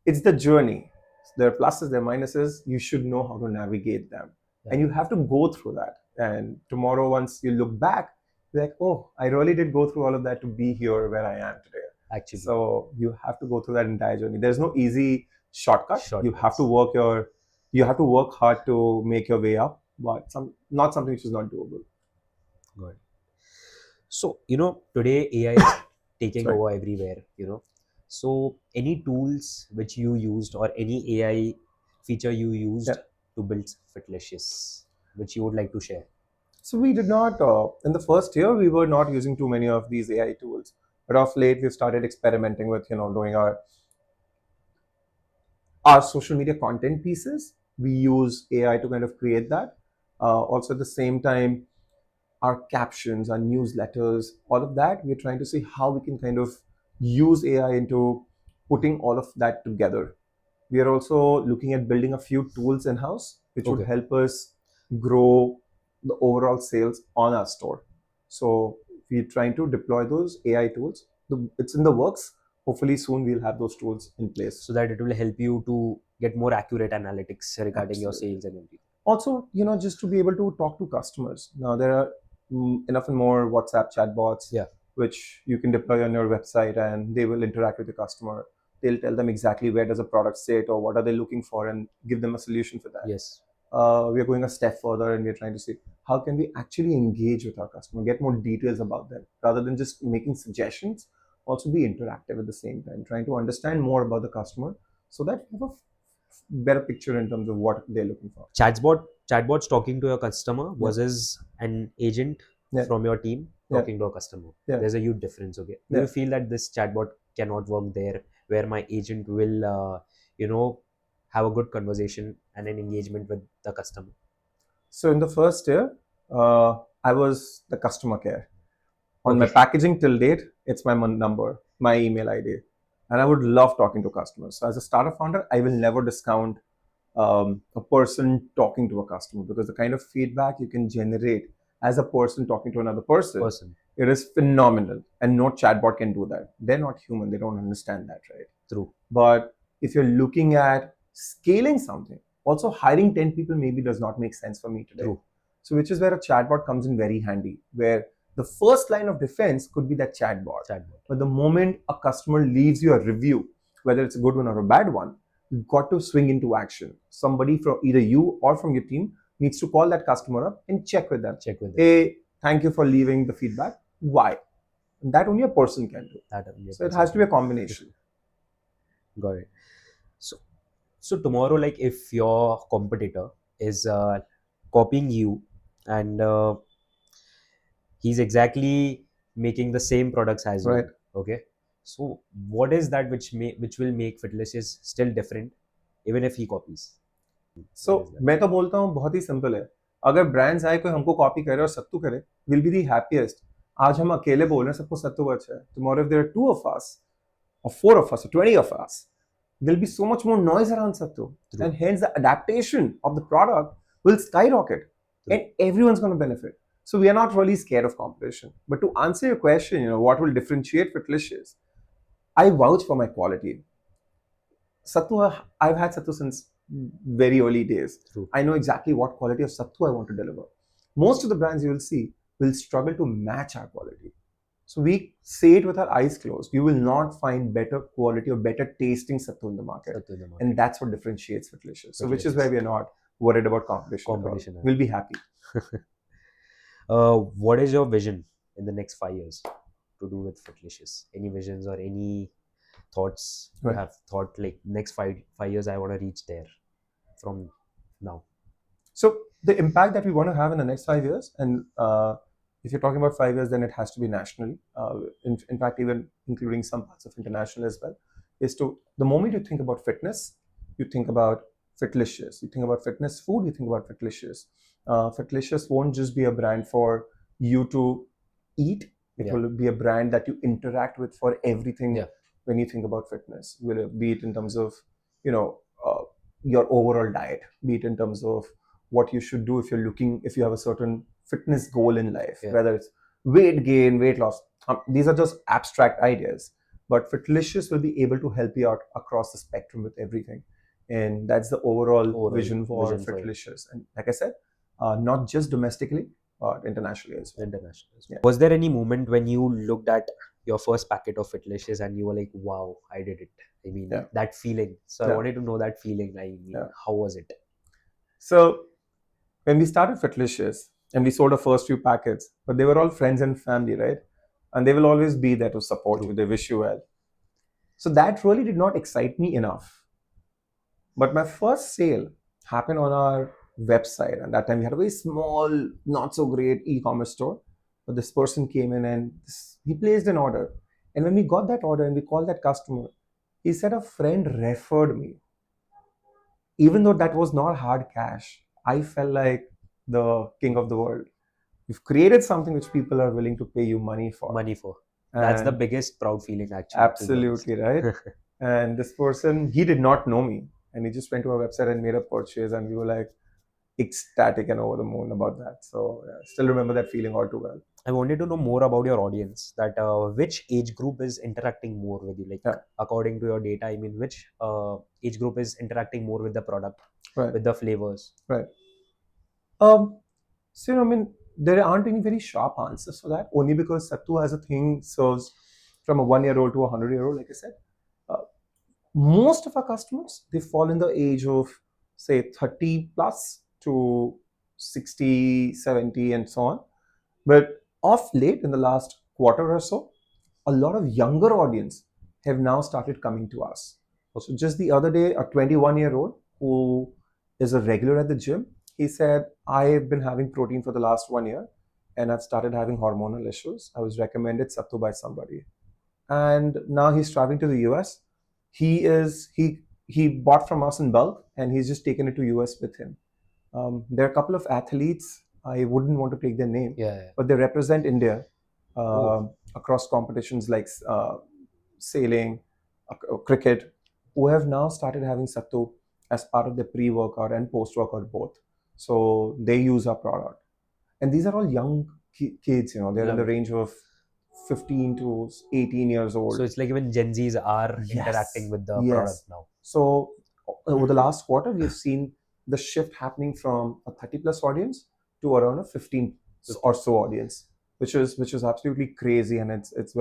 it's the journey. There are pluses, there are minuses. You should know how to navigate them. And you have to go through that. And tomorrow, once you look back, you're like, oh, I really did go through all of that to be here where I am today. Actually. So you have to go through that entire journey. There's no easy shortcut. You have to work hard to make your way up, but not something which is not doable. Good. So, today AI is taking over everywhere, So any tools which you used or any AI feature you used to build Fitlicious, which you would like to share? So we did not, in the first year, we were not using too many of these AI tools. But of late, we've started experimenting with, doing our social media content pieces. We use AI to kind of create that. Also at the same time, our captions, our newsletters, all of that, we're trying to see how we can kind of use AI into putting all of that together. We are also looking at building a few tools in-house, which would help us grow the overall sales on our store. So we're trying to deploy those AI tools. It's in the works. Hopefully soon we'll have those tools in place. So that it will help you to get more accurate analytics regarding your sales and everything. Also, just to be able to talk to customers. Now there are enough and more WhatsApp chatbots, which you can deploy on your website, and they will interact with the customer. They'll tell them exactly where does a product sit or what are they looking for, and give them a solution for that. Yes. We are going a step further, and we're trying to see how can we actually engage with our customer, get more details about them, rather than just making suggestions. Also be interactive at the same time, trying to understand more about the customer so that you have a better picture in terms of what they're looking for. Chatbots talking to your customer versus an agent from your team talking to a customer. There's a huge difference. Okay. Do you feel that this chatbot cannot work there, where my agent will, have a good conversation and an engagement with the customer? So in the first year, I was the customer care. On my packaging till date, it's my number, my email ID. And I would love talking to customers. So as a startup founder, I will never discount a person talking to a customer, because the kind of feedback you can generate as a person talking to another person. It is phenomenal. And no chatbot can do that. They're not human. They don't understand that, right? True. But if you're looking at scaling something, also hiring 10 people maybe does not make sense for me today. True. So which is where a chatbot comes in very handy, where the first line of defense could be that chatbot. But the moment a customer leaves you a review, whether it's a good one or a bad one, you've got to swing into action. Somebody from either you or from your team needs to call that customer up and check with them. Hey, thank you for leaving the feedback. Why? That only a person can do. So it has to be a combination. Got it. So tomorrow, like if your competitor is copying you and he's exactly making the same products as you, okay? So what is that which will make Fitlicious still different, even if he copies? So मैं तो बोलता हूँ बहुत ही simple है. अगर brands आए कोई हमको कॉपी करे और सत्तू करे, विल बी दी हैप्पीएस्ट. आज हम अकेले बोल रहे हैं सबको सत्तू अच्छा है. Tomorrow if there are 2 of us or 4 of us or 20 of us, there'll be so much more noise around Sattu. And hence the adaptation of the product will skyrocket. And everyone's going to benefit. So we are not really scared of competition. But to answer your question, what will differentiate Fitlicious? I vouch for my quality. Sattu, I've had Sattu since very early days. I know exactly what quality of Sattu I want to deliver. Most of the brands you will see will struggle to match our quality. So we say it with our eyes closed. You will not find better quality or better tasting Sattu in the market. And that's what differentiates Fitlicious. So which is why we are not worried about competition. We'll be happy. What is your vision in the next 5 years to do with Fitlicious? Any visions or any thoughts you have thought like next 5 years I want to reach there from now? So the impact that we want to have in the next 5 years, and if you're talking about 5 years, then it has to be nationally. In fact, even including some parts of international as well, is to the moment you think about fitness, you think about Fitlicious. You think about fitness food, you think about Fitlicious. Fitlicious won't just be a brand for you to eat. It will be a brand that you interact with for everything when you think about fitness. Be it in terms of, your overall diet, be it in terms of what you should do if you have a certain fitness goal in life, whether it's weight gain, weight loss. These are just abstract ideas, but Fitlicious will be able to help you out across the spectrum with everything. And that's the overall vision for Fitlicious. And like I said, not just domestically, but internationally as well. Was there any moment when you looked at your first packet of Fitlicious and you were like, wow, I did it? I mean, that feeling. So I wanted to know that feeling. I mean, how was it? So when we started Fitlicious and we sold our first few packets, but they were all friends and family, right? And they will always be there to support you. They wish you well. So that really did not excite me enough. But my first sale happened on our website. And that time we had a very small, not so great e-commerce store. But this person came in and he placed an order. And when we got that order and we called that customer, he said a friend referred me. Even though that was not hard cash, I felt like the king of the world. You've created something which people are willing to pay you money for. That's the biggest proud feeling, actually. Absolutely, right? And this person, he did not know me. And he just went to our website and made a purchase. And we were like ecstatic and over the moon about that. So I still remember that feeling all too well. I wanted to know more about your audience, that which age group is interacting more with you? Like, according to your data, I mean, which age group is interacting more with the product, with the flavors? Right. So, I mean, there aren't any very sharp answers for that, only because Sattu as a thing serves from a 1-year-old to a 100-year-old, like I said. Most of our customers, they fall in the age of, say, 30 plus to 60, 70, and so on. But of late, in the last quarter or so, a lot of younger audience have now started coming to us. So just the other day, a 21-year-old who is a regular at the gym, he said, I've been having protein for the last 1 year and I've started having hormonal issues. I was recommended Sattu by somebody. And now he's traveling to the US. He bought from us in bulk and he's just taken it to US with him. There are a couple of athletes, I wouldn't want to take their name, but they represent India across competitions like sailing, cricket, who have now started having Sattu as part of their pre-workout and post-workout both. So they use our product. And these are all young kids, they're in the range of 15 to 18 years old. So it's like even Gen Zs are interacting with the product now. So over the last quarter, we've seen the shift happening from a 30 plus audience to around a 15 or so audience, which is absolutely crazy. And it's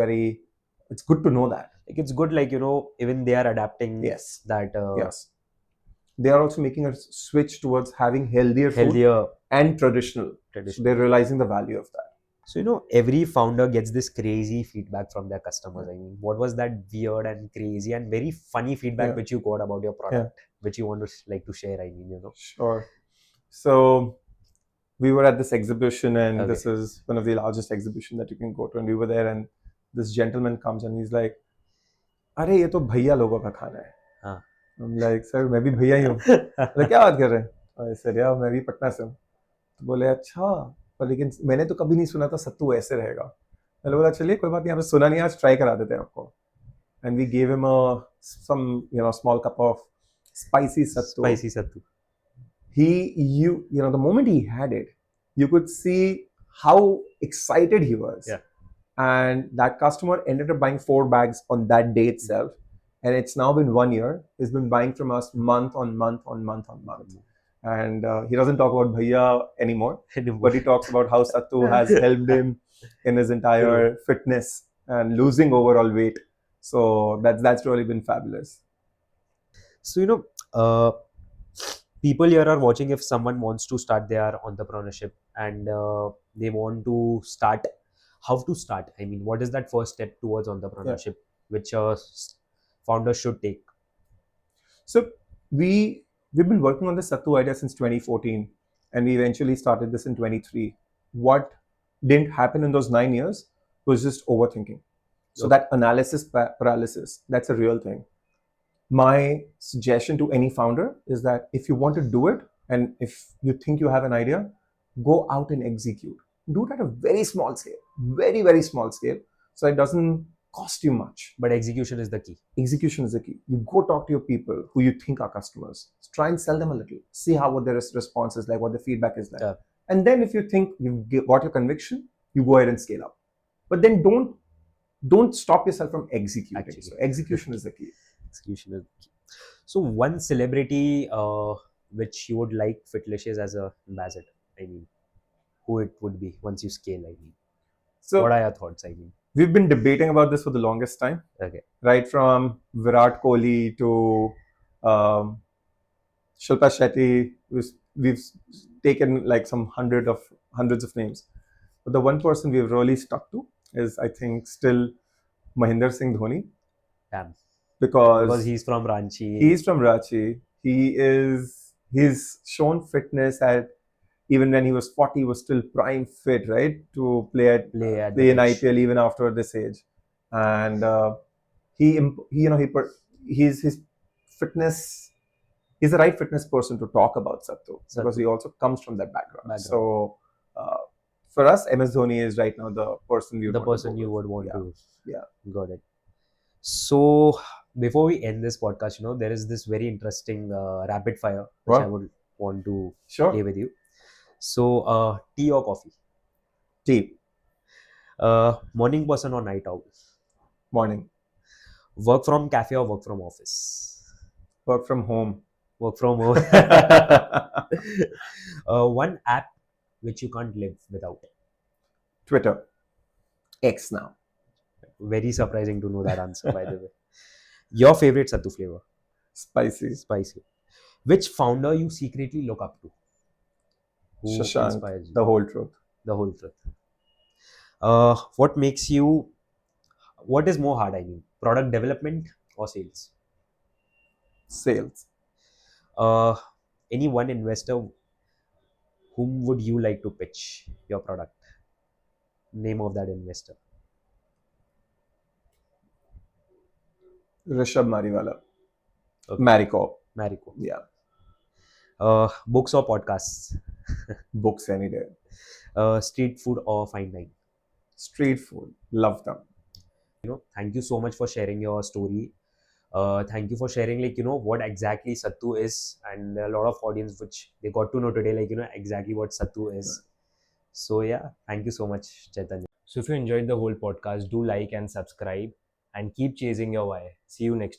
good to know that. Like, it's good, like, even they are adapting that. Yes. they are also making a switch towards having healthier food and traditional. So they're realizing the value of that. So, every founder gets this crazy feedback from their customers. I mean, what was that weird and crazy and very funny feedback which you got about your product, which you want to share? I mean, Sure. So we were at this exhibition, and this is one of the largest exhibitions that you can go to. And we were there, and this gentleman comes and he's like, "अरे ये तो भैया लोगों का खाना है." I'm like, "Sir, मैं भी भैया ही हूँ." मतलब क्या बात कर रहे हैं? I said, "Yeah, मैं भी पटना से हूँ." तो बोले, "अच्छा, पर लेकिन मैंने तो कभी नहीं सुना था सत्तू ऐसे रहेगा." मैंने बोला, "चलिए कोई बात नहीं, आपने सुना नहीं, आज ट्राई करा देते हैं आपको." And we gave him some small cup of spicy sattu. The moment he had it, you could see how excited he was. Yeah. And that customer ended up buying 4 bags on that day itself. And it's now been 1 year. He's been buying from us month on month on month on month. And he doesn't talk about bhaiya anymore, but he talks about how Sattu has helped him in his entire fitness and losing overall weight. So that's really been fabulous. So, people here are watching. If someone wants to start their entrepreneurship and they want to start, how to start? I mean, what is that first step towards entrepreneurship which a founder should take? So we've been working on the Sattu idea since 2014, and we eventually started this in 23. What didn't happen in those 9 years was just overthinking. So that analysis paralysis, that's a real thing. My suggestion to any founder is that if you want to do it, and if you think you have an idea, go out and execute. Do it at a very small scale, very, very small scale, so it doesn't cost you much. But execution is the key. Execution is the key. You go talk to your people who you think are customers. Try and sell them a little. See what their response is like, what the feedback is like. And then if you think you've got your conviction, you go ahead and scale up. But then don't stop yourself from executing. So execution is the key. Execution is the key. So one celebrity which you would like Fitlicious as a ambassador, I mean, who it would be once you scale, I mean. So what are your thoughts, I mean? We've been debating about this for the longest time. Okay. Right from Virat Kohli to Shilpa Shetty, we've taken like some hundreds of names. But the one person we've really stuck to is, I think, still Mahendra Singh Dhoni. Damn. Because he's from Ranchi. He's from Ranchi. He's shown fitness at, even when he was 40, he was still prime fit, right? To play in IPL even after this age. And his fitness, he's the right fitness person to talk about Sattu, because he also comes from that background. So for us, MS Dhoni is right now the person you would want to. Yeah. Got it. So before we end this podcast, there is this very interesting rapid fire which I would want to play with you. So tea or coffee? Tea. Morning person or night owl? Morning. Work from cafe or work from office? Work from home. Work from home. One app which you can't live without? Twitter. X now. Very surprising to know that answer, by the way. Your favorite Sattu flavor? Spicy. Which founder you secretly look up to? Who Shashank, inspires you? The whole truth. The whole truth. What is more hard, I mean? Product development or sales? Sales. Any one investor whom would you like to pitch your product? Name of that investor. Rishabh Mariwala. Okay. Marico. Yeah. Books or podcasts? Books any day. Street food or fine dining? Street food. Love them. Thank you so much for sharing your story. Thank you for sharing what exactly Sattu is, and a lot of audience which they got to know today exactly what Sattu is. So yeah, thank you so much, Chaitanya. So if you enjoyed the whole podcast, do like and subscribe and keep chasing your why. See you next week.